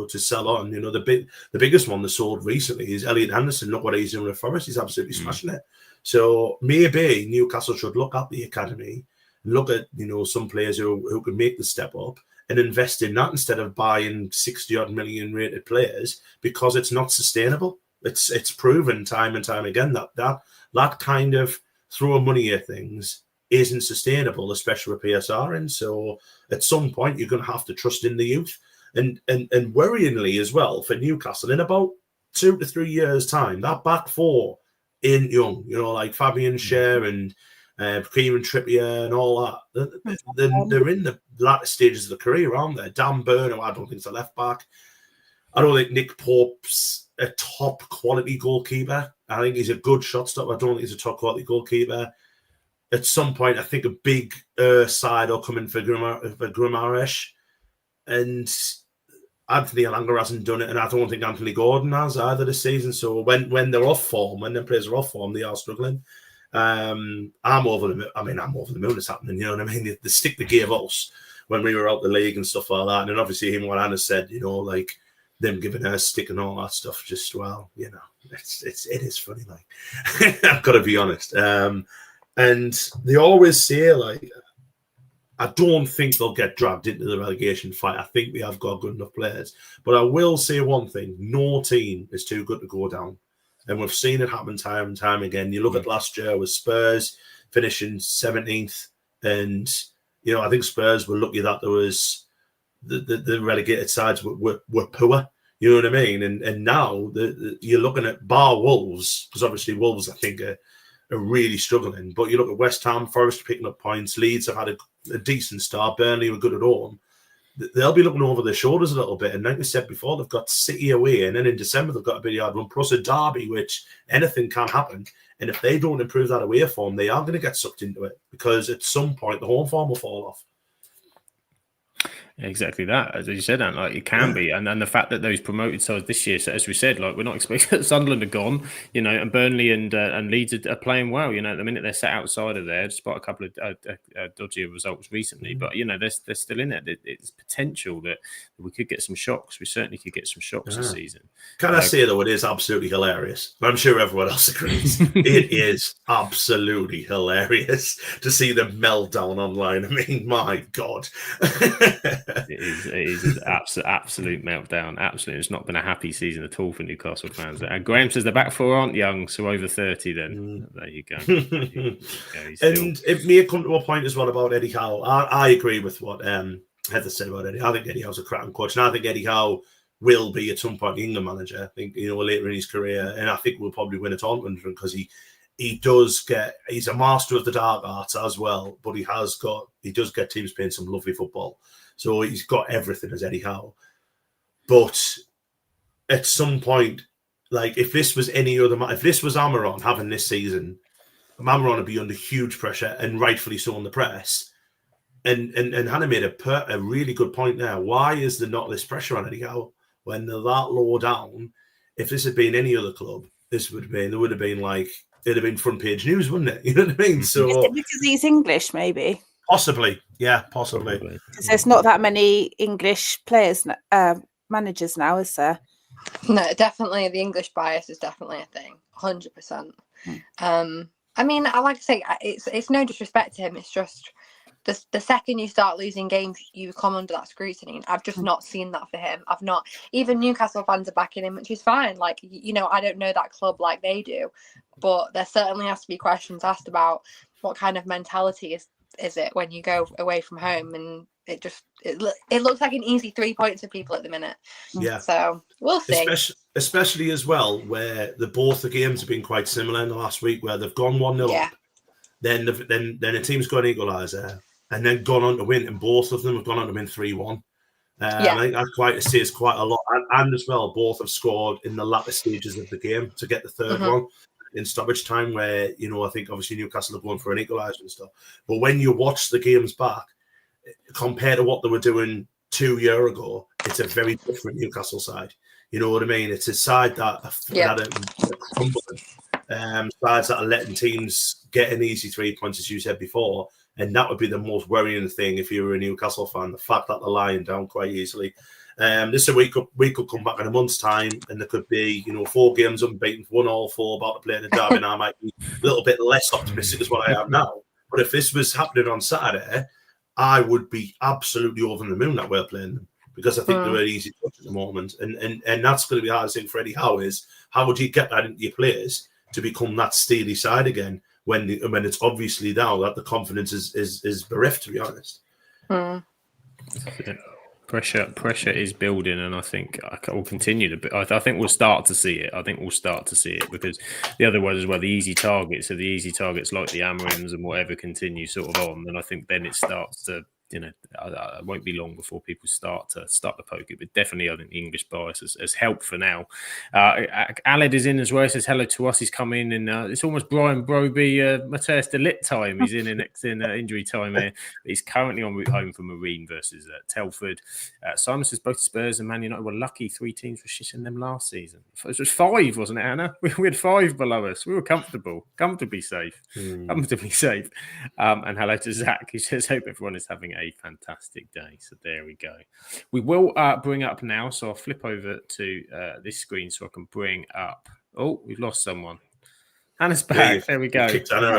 sell on. The biggest one they sold recently is Elliot Anderson. Look what he's doing with Forest. He's absolutely smashing it. So maybe Newcastle should look at the academy, look at some players who can make the step up and invest in that instead of buying 60-odd million rated players, because it's not sustainable. It's proven time and time again that kind of throwing money at things isn't sustainable, especially with PSR. And so at some point you're going to have to trust in the youth. And worryingly as well for Newcastle, in about 2 to 3 years' time, that back four ain't young, like Fabian Schär and Kieran Trippier and all that. They're in the latter stages of the career, aren't they? Dan Burn, I don't think it's a left back. I don't think Nick Pope's a top quality goalkeeper. I think he's a good shot stopper. I don't think he's a top quality goalkeeper. At some point, I think a big side will come in for Guimaraes. And Anthony Elanga hasn't done it, and I don't think Anthony Gordon has either this season. So when they're off form, when their players are off form, they are struggling. I'm over the moon it's happening. You know what I mean? The stick they gave us when we were out the league and stuff like that. And then obviously him, what Anna said, like them giving her a stick and all that stuff. Just it is funny. Like I've got to be honest. And they always say I don't think they'll get dragged into the relegation fight. I think they have got good enough players. But I will say one thing: no team is too good to go down. And we've seen it happen time and time again. You look at last year with Spurs finishing 17th, and I think Spurs were lucky that there was the relegated sides were poor. You know what I mean? And now you're looking at bar Wolves, because obviously Wolves I think are really struggling. But you look at West Ham, Forest picking up points. Leeds have had a decent start. Burnley were good at home. They'll be looking over their shoulders a little bit. And like I said before, they've got City away. And then in December, they've got a big hard run, plus a derby, which anything can happen. And if they don't improve that away form, they are going to get sucked into it, because at some point, the home form will fall off. Exactly that, as you said, Ant, it can be, and the fact that those promoted sides this year, so as we said, we're not expecting Sunderland are gone, and Burnley and Leeds are playing well. At the minute they're sat outside of there, despite a couple of dodgy results recently. But they're still in it. It's potential that we could get some shocks. We certainly could get some shocks this season. Can I say though, it is absolutely hilarious. I'm sure everyone else agrees. It is absolutely hilarious to see them meltdown online. I mean, my God. It is an absolute meltdown. Absolutely, it's not been a happy season at all for Newcastle fans. And Graham says the back four aren't young, so over 30. Then there you go. And it may come to a point as well about Eddie Howe. I agree with what Heather said about Eddie. I think Eddie Howe's a cracking coach, and I think Eddie Howe will be at some point the England manager. I think later in his career, and I think we'll probably win a tournament because he's a master of the dark arts as well, but he does get teams playing some lovely football. So he's got everything as Eddie Howe. But at some point, if this was if this was Amaron having this season, Amaron would be under huge pressure, and rightfully so in the press. And Hannah made a really good point there. Why is there not this pressure on Eddie Howe when they're that low down? If this had been any other club, it'd have been front page news, wouldn't it? You know what I mean? So is it because he's English, maybe? Possibly, yeah, possibly. Because there's not that many English players, managers now, is there? No, definitely the English bias is definitely a thing, 100%. I mean, I like to say it's no disrespect to him. It's just the second you start losing games, you come under that scrutiny. I've just not seen that for him. I've not. Even Newcastle fans are backing him, which is fine. I don't know that club like they do, but there certainly has to be questions asked about what kind of mentality is it when you go away from home, and it looks like an easy 3 points for people at the minute. Yeah. So we'll see. Especially as well, where both the games have been quite similar in the last week, where they've gone 1-0 up, then a team's got an equaliser, and then gone on to win, and both of them have gone on to win 3-1. I think that says quite a lot. And as well, both have scored in the latter stages of the game to get the third one. in stoppage time where, I think obviously Newcastle are going for an equaliser and stuff. But when you watch the games back, compared to what they were doing 2 years ago, it's a very different Newcastle side. You know what I mean? It's a side that are crumbling. Sides that are letting teams get an easy 3 points, as you said before. And that would be the most worrying thing if you were a Newcastle fan, the fact that they're lying down quite easily. This we could come back in a month's time and there could be, 4 games unbeaten, 1-4 about to play in the derby, and I might be a little bit less optimistic as what I am now. But if this was happening on Saturday, I would be absolutely over the moon that we're playing them, because I think they're an easy touch at the moment. And that's going to be the hardest thing for Eddie Howe is, how would you get that into your players to become that steely side again when it's obviously now that the confidence is bereft, to be honest. Pressure is building, and I think will continue to. I think we'll start to see it. Because the other word as well, the easy targets like the Amarims and whatever continue sort of on, and I think then it starts to. It won't be long before people start to poke it, but definitely I think the English bias has helped for now. Aled is in as well. He says hello to us. He's come in, and it's almost Brian Broby, Matthias de Ligt time. He's in injury time here. But he's currently en route home for Marine versus Telford. Simon says both Spurs and Man United were lucky. 3 teams were shitting them last season. It was 5, wasn't it, Anna? We had 5 below us. We were comfortably safe. And hello to Zach. He says hope everyone is having a fantastic day. So there we go. We will bring up now. So I'll flip over to this screen so I can bring up. Oh, we've lost someone. Hannah's back. Yeah, there we go. That's okay.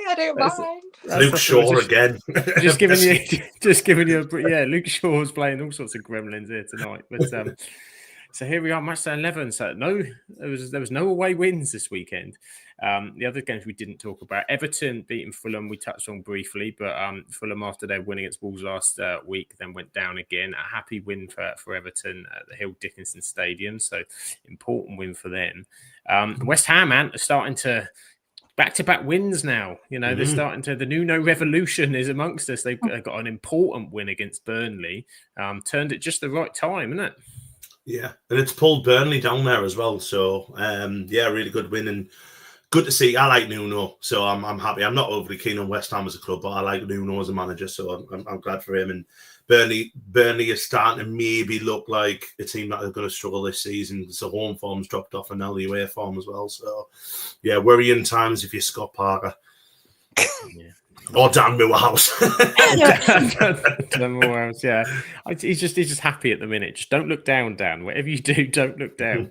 I don't mind. Luke Shaw again. Just giving you. Luke Shaw's playing all sorts of gremlins here tonight. But so here we are, Matchday 11. So there was no away wins this weekend. The other games we didn't talk about, Everton beating Fulham, we touched on briefly, but Fulham, after their win against Wolves last week, then went down again. A happy win for Everton at the Hill Dickinson Stadium, so important win for them. West Ham are starting to back-to-back wins now. They're starting to. The Nuno revolution is amongst us. They've got an important win against Burnley. Turned at just the right time, isn't it? Yeah, and it's pulled Burnley down there as well. So, really good win and good to see. I like Nuno, so I'm happy. I'm not overly keen on West Ham as a club, but I like Nuno as a manager, so I'm glad for him. And Burnley is starting to maybe look like a team that are going to struggle this season. So home form's dropped off, and now the away form as well. So, worrying times if you're Scott Parker. Yeah. Or Dan Moorhouse. Dan Moorhouse, yeah. He's just happy at the minute. Just don't look down, Dan. Whatever you do, don't look down.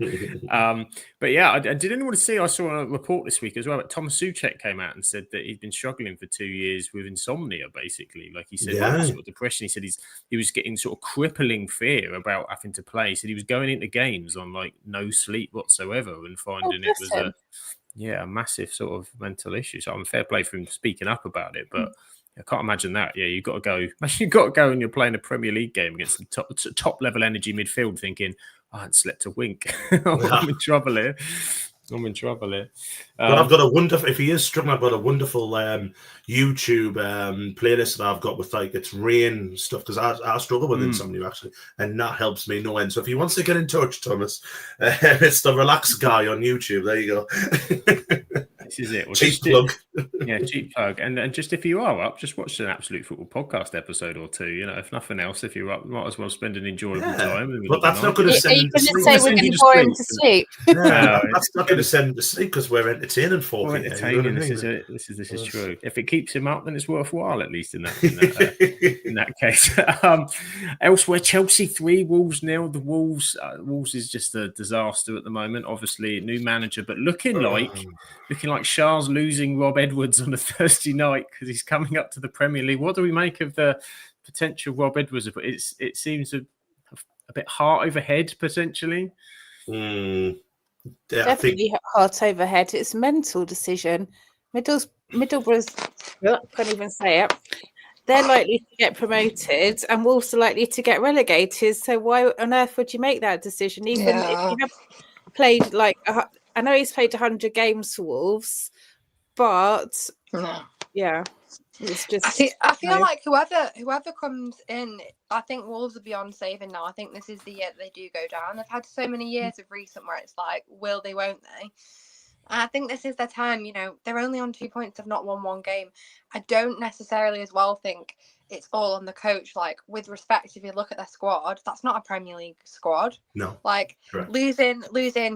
But yeah, did anyone see? I saw a report this week as well. But Thomas Souček came out and said that he'd been struggling for 2 years with insomnia. Basically, like he said, sort of depression. He said he was getting sort of crippling fear about having to play. He said he was going into games on like no sleep whatsoever and finding it was a massive sort of mental issue. So I'm fair play for him speaking up about it, but I can't imagine that. Yeah, you've got to go. You've got to go and you're playing a Premier League game against some top level energy midfield, thinking, I haven't slept a wink. I'm in trouble here. But I've got a wonderful. If he is struggling, I've got a wonderful YouTube playlist that I've got with like it's rain stuff because I struggle with insomnia actually, and that helps me no end. So if he wants to get in touch, Thomas, it's the Relax Guy on YouTube. There you go. This is it. Well, cheap plug. Cheap plug. And just if you are up, just watch an Absolute Football podcast episode or two. If nothing else, if you're up, you might as well spend an enjoyable time. But that's not going to send him to sleep. Say we're going to bore him to sleep. That's not going to send him to sleep because we're entertaining for him. Entertaining. This is true. If it keeps him up, then it's worthwhile. At least in that case. Elsewhere, Chelsea 3, Wolves 0. The Wolves is just a disaster at the moment. Obviously, new manager, but looking like Charles losing Rob Edwards on a Thursday night because he's coming up to the Premier League. What do we make of the potential Rob Edwards? It seems a bit heart over head potentially. Definitely heart over head. It's a mental decision. Middlesbrough's can't even say it. They're likely to get promoted, and Wolves are likely to get relegated. So why on earth would you make that decision? Even if you have played I know he's played 100 games for Wolves, but yeah. It's just. I feel like whoever comes in, I think Wolves will be on saving now. I think this is the year that they do go down. They've had so many years of recent where it's like, will they, won't they? And I think this is their time. They're only on 2 points. They've not won one game. I don't necessarily as well think it's all on the coach. Like, with respect, if you look at their squad, that's not a Premier League squad. No. Like, Correct. losing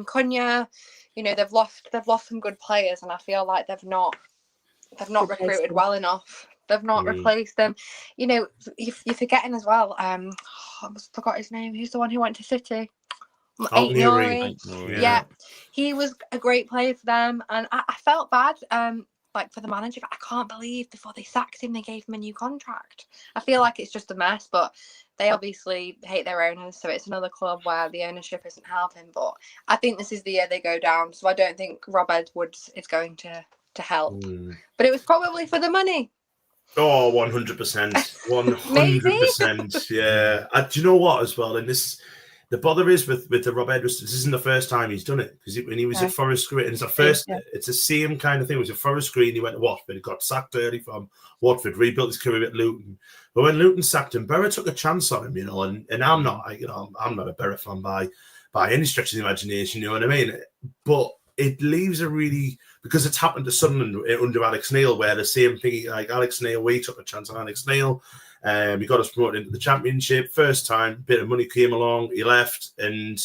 Cunha, they've lost some good players, and I feel like they've not recruited well enough. They've not replaced them. You're forgetting as well. I forgot his name. Who's the one who went to City? Aït-Nouri. Yeah, he was a great player for them, and I felt bad. For the manager, I can't believe before they sacked him, they gave him a new contract. I feel like it's just a mess, but they obviously hate their owners, so it's another club where the ownership isn't helping. But I think this is the year they go down, so I don't think Rob Edwards is going to help. But it was probably for the money. Oh, 100%. 100%. Yeah. Do you know what as well? And the bother is with the Rob Edwards, this isn't the first time he's done it. Because when he was at Forest Green, it's the same kind of thing. It was at Forest Green, he went to Watford, he got sacked early from Watford, rebuilt his career at Luton. But when Luton sacked him, Borough took a chance on him, and I'm not, I'm not a Borough fan by any stretch of the imagination, you know what I mean? But it leaves because it's happened to Sunderland under Alex Neil, where the same thing, like Alex Neil, we took a chance on Alex Neil. He got us promoted into the Championship. First time, bit of money came along, he left, and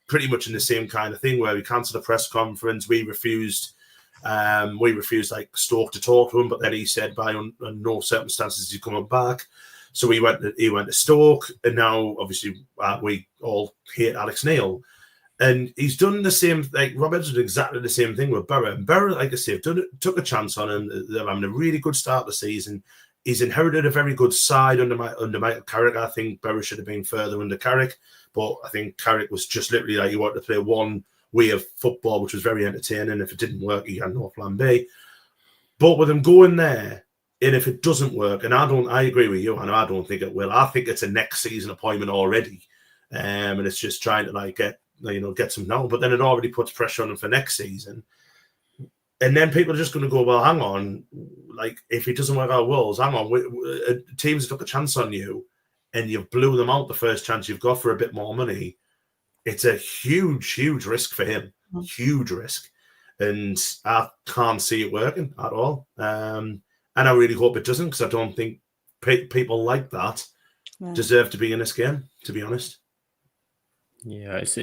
pretty much in the same kind of thing where we cancelled a press conference. We refused like Stoke to talk to him, but then he said by no circumstances is he coming back. So he went to Stoke, and now obviously we all hate Alex Neil. And he's done the same, like Roberts did exactly the same thing with Borough. And Borough, like I say, took a chance on him. They're having a really good start of the season. He's inherited a very good side under Michael Carrick. I think Borough should have been further under Carrick, but I think Carrick was just literally like he wanted to play one way of football, which was very entertaining. If it didn't work, he had no plan B. But with him going there, and if it doesn't work, and I agree with you, and I don't think it will. I think it's a next season appointment already, and it's just trying to get some now. But then it already puts pressure on him for next season. And then people are just going to go, well, hang on, like if it doesn't work out Wolves, hang on, teams took a chance on you and you blew them out the first chance you've got for a bit more money. It's a huge, huge risk for him, huge risk. And I can't see it working at all. And I really hope it doesn't, because I don't think people like that deserve to be in this game, to be honest. Yeah, it's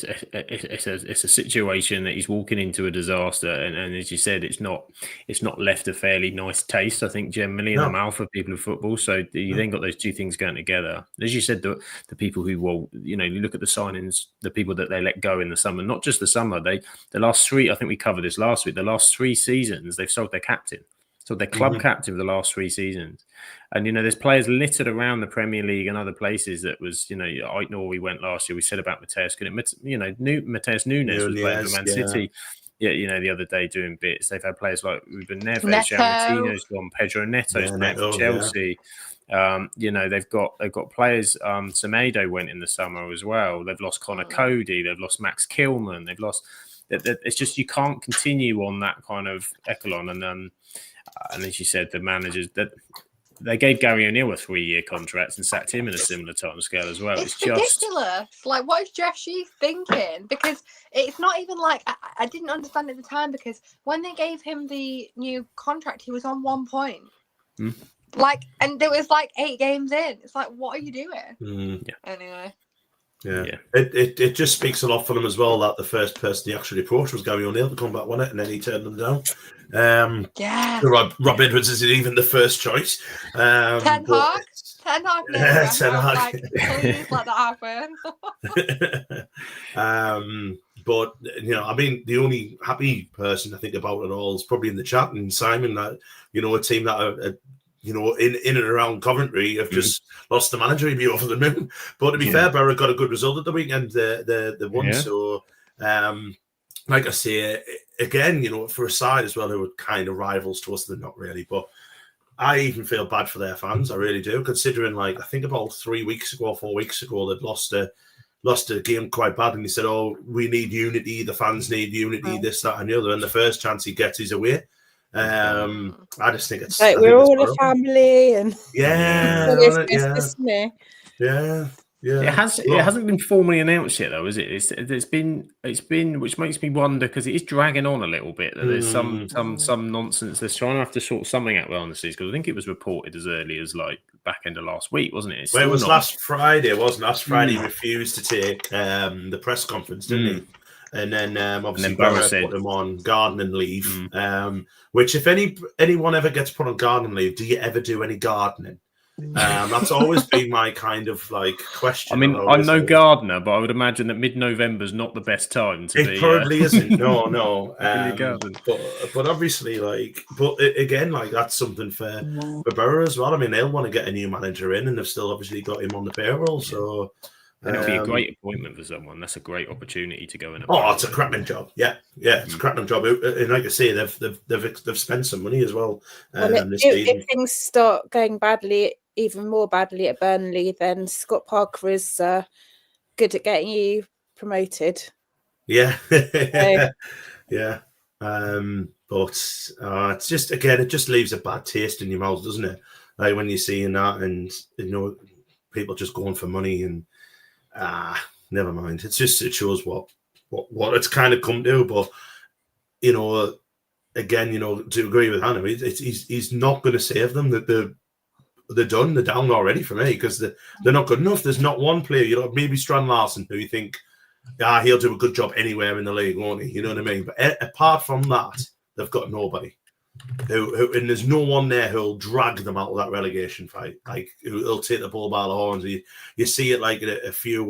a situation that he's walking into a disaster, and as you said, it's not left a fairly nice taste, I think, generally in the mouth of people of football. So you then got those two things going together. As you said, the people who you look at the signings, the people that they let go in the summer, not just the summer. The last three, I think we covered this last week. The last 3 seasons, they've sold their captain. So their club captain for the last 3 seasons. And, there's players littered around the Premier League and other places that was, Aït-Nouri went last year. We said about Mateus. Mateus Nunes was playing for Man City. Yeah, the other day doing bits. They've had players like Ruben Neves, Martino's gone, Pedro Neto's playing for Chelsea. Yeah. They've got players. Semedo went in the summer as well. They've lost Connor Cody. They've lost Max Kilman. They've lost. It's just you can't continue on that kind of echelon. And as you said, the managers that they gave Gary O'Neill a 3-year contract and sacked him in a similar time scale as well. It's just ridiculous. Like, what is Jeff Sheath thinking? Because it's not even like I didn't understand at the time, because when they gave him the new contract, he was on 1 point. Like, and there was like 8 games in. It's like, what are you doing? Yeah. Anyway. Yeah. It just speaks a lot for them as well that the first person he actually approached was Gary O'Neill to come back, wasn't it? And then he turned them down. Rob Edwards isn't even the first choice. Ten Hag. Ten Hag. Please let that happen. But I mean, the only happy person I think about it all is probably in the chat, and Simon, that a team that are in and around Coventry have just lost the manager. He'd be over the moon. But to be fair, Borough got a good result at the weekend. The one. So, like I say, again, for a side as well who are kind of rivals to us, they're not really. But I even feel bad for their fans. I really do, considering, like, I think about 3 weeks ago, 4 weeks ago, they'd lost a game quite bad, and he said, "Oh, we need unity. The fans need unity. This, that, and the other." And the first chance he gets is away. I just think it's like I we're think it's all a horrible. family, and Yeah, isn't it? yeah. It hasn't been formally announced yet, though, is it? It's been, which makes me wonder because it is dragging on a little bit. That there's some nonsense. They're trying to have to sort something out with honestly, because I think it was reported as early as like back end of last week, wasn't it? Well, it was last Friday, wasn't it? Last Friday, he refused to take the press conference, didn't he? And then obviously Borough put him on gardening leave. Which, if anyone ever gets put on gardening leave, do you ever do any gardening? That's always been my kind of like question. I mean, I'm no gardener, but I would imagine that mid-November is not the best time to be. It probably isn't. No. But obviously, again, that's something for Borough as well. I mean, they'll want to get a new manager in, and they've still obviously got him on the payroll. So, and it'll be a great appointment for someone. That's a great opportunity to go in. It's a cracking job. Yeah, it's a cracking job. And like I say, they've spent some money as well. If things start going even more badly at Burnley, then Scott Parker is good at getting you promoted. Yeah, yeah. But it's just, again, it just leaves a bad taste in your mouth, doesn't it? Like when you're seeing that, and people just going for money, and never mind. It shows what it's kind of come to. But again, to agree with Hannah, he's not going to save them. That they're done. They're down already for me, because they're not good enough. There's not one player, maybe Strand Larson, who you think, he'll do a good job anywhere in the league, won't he? You know what I mean? But apart from that, they've got nobody. And there's no one there who'll drag them out of that relegation fight. Like, who'll take the ball by the horns. You see it like a few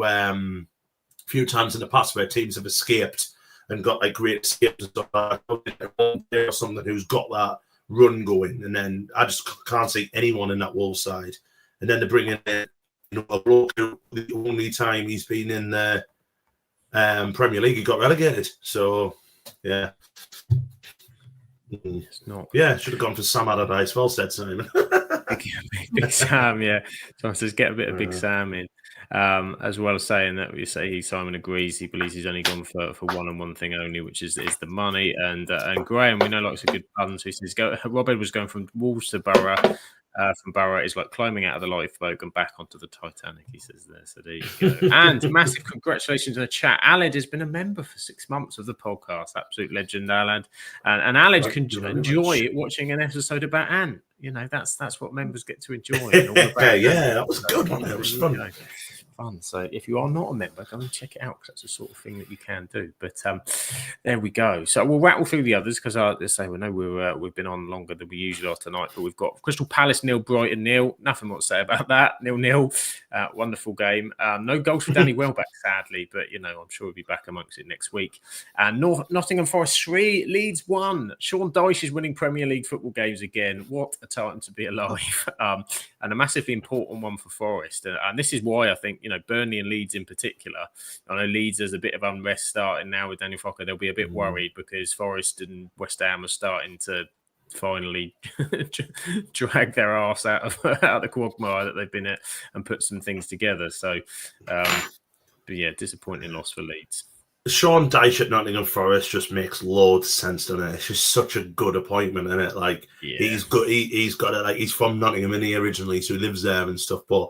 times in the past where teams have escaped and got like great escapes and stuff like that, or something who's got that run going, and then I just can't see anyone in that Wolves side. And then they bring in a bloke who, the only time he's been in the Premier League, he got relegated. So yeah, it's not. Yeah, should have gone for Sam Allardyce. Well said, Simon. Big Sam, yeah. So says get a bit of Big Sam in, as well as saying that Simon agrees. He believes he's only gone for one and one thing only, which is the money. And Graham, we know likes a good pun. So he says, Rob Edwards going from Wolves to Borough. From Borough is like climbing out of the lifeboat and back onto the Titanic, he says there. So there you go. And massive congratulations in the chat. Aled has been a member for 6 months of the podcast. Absolute legend, Aled. And Aled can enjoy watching an episode about Anne. That's what members get to enjoy. Yeah, that was good, wasn't it? It was fun. Fun. So if you are not a member, go and check it out, because that's the sort of thing that you can do. But there we go. So we'll rattle through the others, because we know we've been on longer than we usually are tonight. But we've got Crystal Palace 0, Brighton 0. Nothing more to say about that. 0-0. Wonderful game. No goals for Danny Welbeck, sadly, but I'm sure he'll be back amongst it next week. And Nottingham Forest 3, Leeds 1. Sean Dyche is winning Premier League football games again. What a time to be alive! And a massively important one for Forest. And this is why I think Burnley and Leeds in particular. I know Leeds, there's a bit of unrest starting now with Daniel Fokker. They'll be a bit worried, because Forest and West Ham are starting to finally drag their arse out of the quagmire that they've been at and put some things together. So, but yeah, disappointing loss for Leeds. Sean Dyche at Nottingham Forest just makes loads of sense, doesn't it? It's just such a good appointment, isn't it? Like, he's good. He's got it. Like, he's from Nottingham, and he originally, so he lives there and stuff. But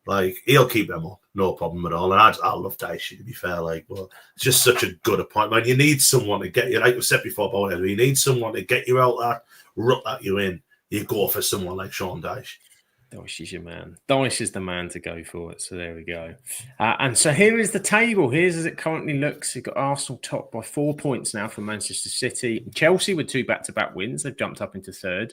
like, he'll keep them up, no problem at all. And I love Dyche, to be fair. Like, but it's just such a good appointment. You need someone to get you, like we said before about it. You need someone to get you out that rut that you're in. You go for someone like Sean Dyche. Dyche is your man. Dyche is the man to go for it. So there we go. And so here is the table. Here's as it currently looks. You've got Arsenal top by 4 points now from Manchester City. Chelsea with 2 back-to-back wins. They've jumped up into third.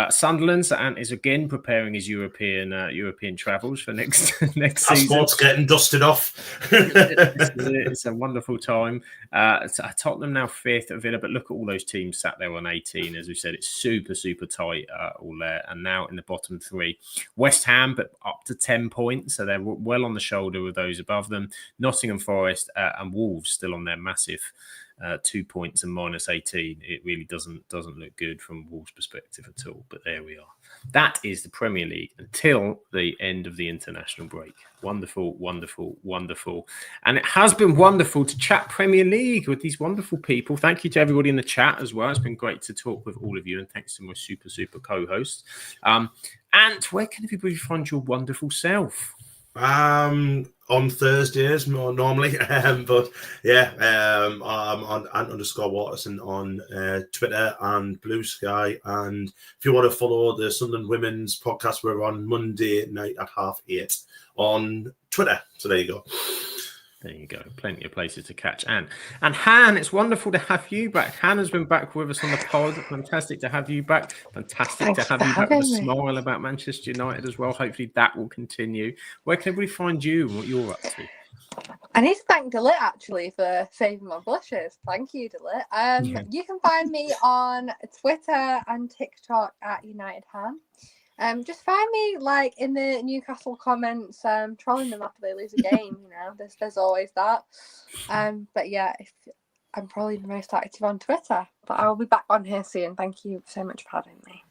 Sunderland, Ant is again preparing his European travels for next season. Passport's getting dusted off. It's a wonderful time. Tottenham now 5th at Villa, but look at all those teams sat there on 18. As we said, it's super, super tight all there. And now in the bottom 3. West Ham, but up to 10 points, so they're well on the shoulder with those above them. Nottingham Forest and Wolves still on their massive 2 points and minus 18. It really doesn't look good from Wolves' perspective at all, but there we are. That is the Premier League until the end of the international break. Wonderful, wonderful, wonderful. And it has been wonderful to chat Premier League with these wonderful people. Thank you to everybody in the chat as well. It's been great to talk with all of you. And thanks to my super, super co-host. And where can everybody find your wonderful self? On Thursdays more normally, but yeah, I'm on @_Waterson on Twitter and Blue Sky. And if you want to follow the Sunderland Women's podcast, we're on Monday night at 8:30 on Twitter. So there you go. There you go. Plenty of places to catch Anne. And Han, it's wonderful to have you back. Hannah's been back with us on the pod. Fantastic to have you back. Fantastic to have you back with a smile about Manchester United as well. Hopefully that will continue. Where can everybody find you and what you're up to? I need to thank Delit actually for saving my blushes. Thank you, Delit. You can find me on Twitter and TikTok at UnitedHan. Just find me like in the Newcastle comments, trolling them after they lose a game. You know, there's always that. But yeah, I'm probably the most active on Twitter. But I will be back on here soon. Thank you so much for having me.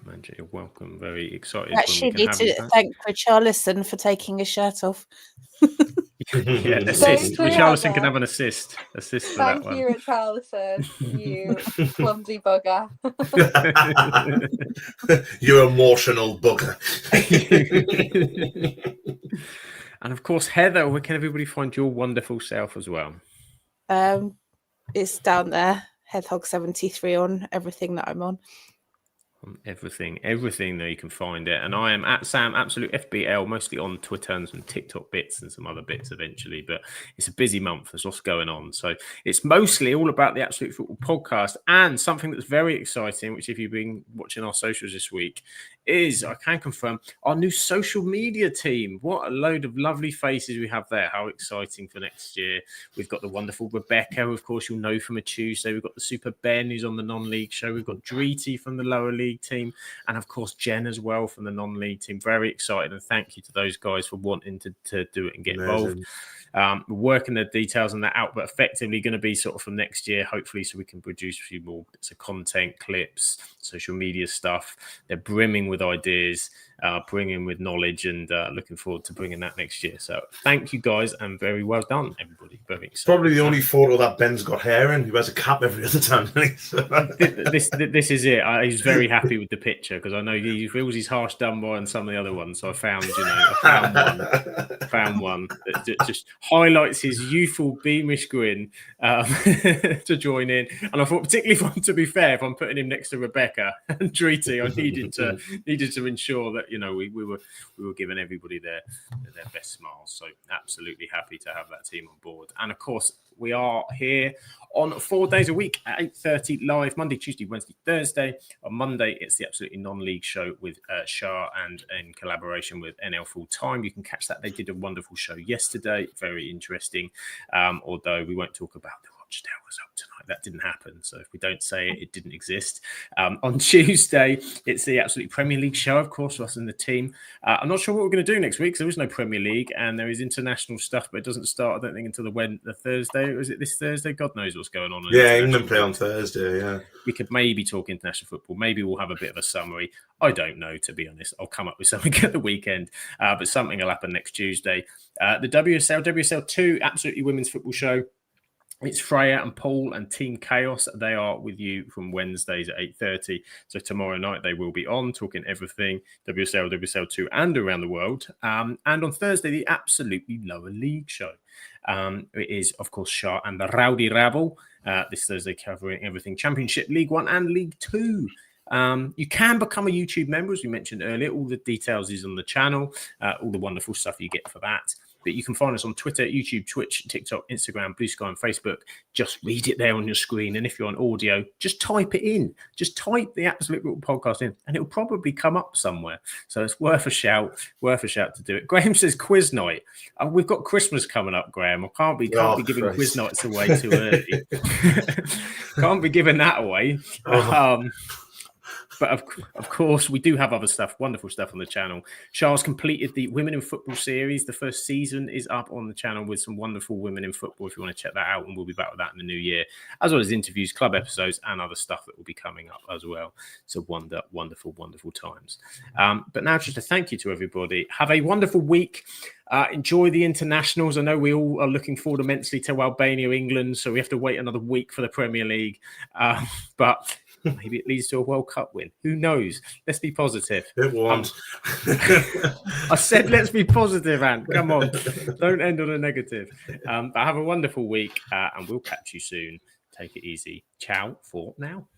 Manjit, you're welcome. Very excited. Actually, need to thank Richarlison for taking his shirt off. Yeah, assist. Richarlison can have an assist. Assist for Thank that one. you, Richarlison. You clumsy bugger. You emotional bugger. And of course, Heather, where can everybody find your wonderful self as well? It's down there, Hedgehog73 on everything that I'm on. Everything there you can find it. And I am at Sam Absolute FBL, mostly on Twitter and some TikTok bits and some other bits eventually. But it's a busy month. There's lots going on. So it's mostly all about the Absolute Football podcast. And something that's very exciting, which if you've been watching our socials this week, is, I can confirm, our new social media team. What a load of lovely faces we have there. How exciting for next year. We've got the wonderful Rebecca, who of course you'll know from a Tuesday. We've got the Super Ben, who's on the non-league show. We've got Dreety from the lower league team. And of course, Jen as well from the non-league team. Very excited. And thank you to those guys for wanting to do it and get involved. We're working the details on that out, but effectively going to be sort of from next year, hopefully, so we can produce a few more bits of content, clips, social media stuff. They're brimming with ideas, bringing with knowledge, and looking forward to bringing that next year. So thank you guys, and very well done, everybody. Very excited. Probably the only photo that Ben's got hair in. He wears a cap every other time. This is it. He's very happy with the picture because I know he feels he's harsh done by on some of the other ones. So I found one that just highlights his youthful, beamish grin to join in. And I thought, particularly to be fair, if I'm putting him next to Rebecca and Dreety, I needed to ensure that we were giving everybody their best smiles. So absolutely happy to have that team on board. And of course, we are here on 4 days a week at 8:30 live, Monday, Tuesday, Wednesday, Thursday. On Monday, it's the Absolutely Non-League show with Shah and in collaboration with NL Full Time. You can catch that. They did a wonderful show yesterday. Very interesting. Although we won't talk about the Matchday result tonight. That didn't happen. So if we don't say it, it didn't exist. On Tuesday, it's the Absolute Premier League show, of course, for us and the team. I'm not sure what we're going to do next week because there is no Premier League and there is international stuff, but it doesn't start, I don't think, until the Thursday. Is it this Thursday? God knows what's going on. Yeah, England play on Thursday, yeah. We could maybe talk international football. Maybe we'll have a bit of a summary. I don't know, to be honest. I'll come up with something at the weekend, but something will happen next Tuesday. The WSL 2 Absolutely Women's Football show. It's Freya and Paul and Team Chaos. They are with you from Wednesdays at 8:30. So tomorrow night they will be on talking everything WSL, WSL 2 and around the world. And on Thursday, the Absolutely Lower League show. It is, of course, Shah and the Rowdy Rabble. This Thursday covering everything Championship, League 1 and League 2. You can become a YouTube member, as we mentioned earlier. All the details is on the channel. All the wonderful stuff you get for that. But you can find us on Twitter, YouTube, Twitch, TikTok, Instagram, Blue Sky, and Facebook. Just read it there on your screen. And if you're on audio, just type it in. Just type the Absolute Football podcast in, and it'll probably come up somewhere. So it's worth a shout to do it. Graham says quiz night. We've got Christmas coming up, Graham. I can't be giving quiz nights away too early. Can't be giving that away. But of course, we do have other stuff, wonderful stuff on the channel. Charles completed the Women in Football series. The first season is up on the channel with some wonderful women in football if you want to check that out. And we'll be back with that in the new year, as well as interviews, club episodes, and other stuff that will be coming up as well. So wonderful times. But now just a thank you to everybody. Have a wonderful week. Enjoy the internationals. I know we all are looking forward immensely to Albania, England, so we have to wait another week for the Premier League. But maybe it leads to a World Cup win. Who knows? Let's be positive. It won't. I said let's be positive, Ant. Come on. Don't end on a negative. But have a wonderful week, and we'll catch you soon. Take it easy. Ciao for now.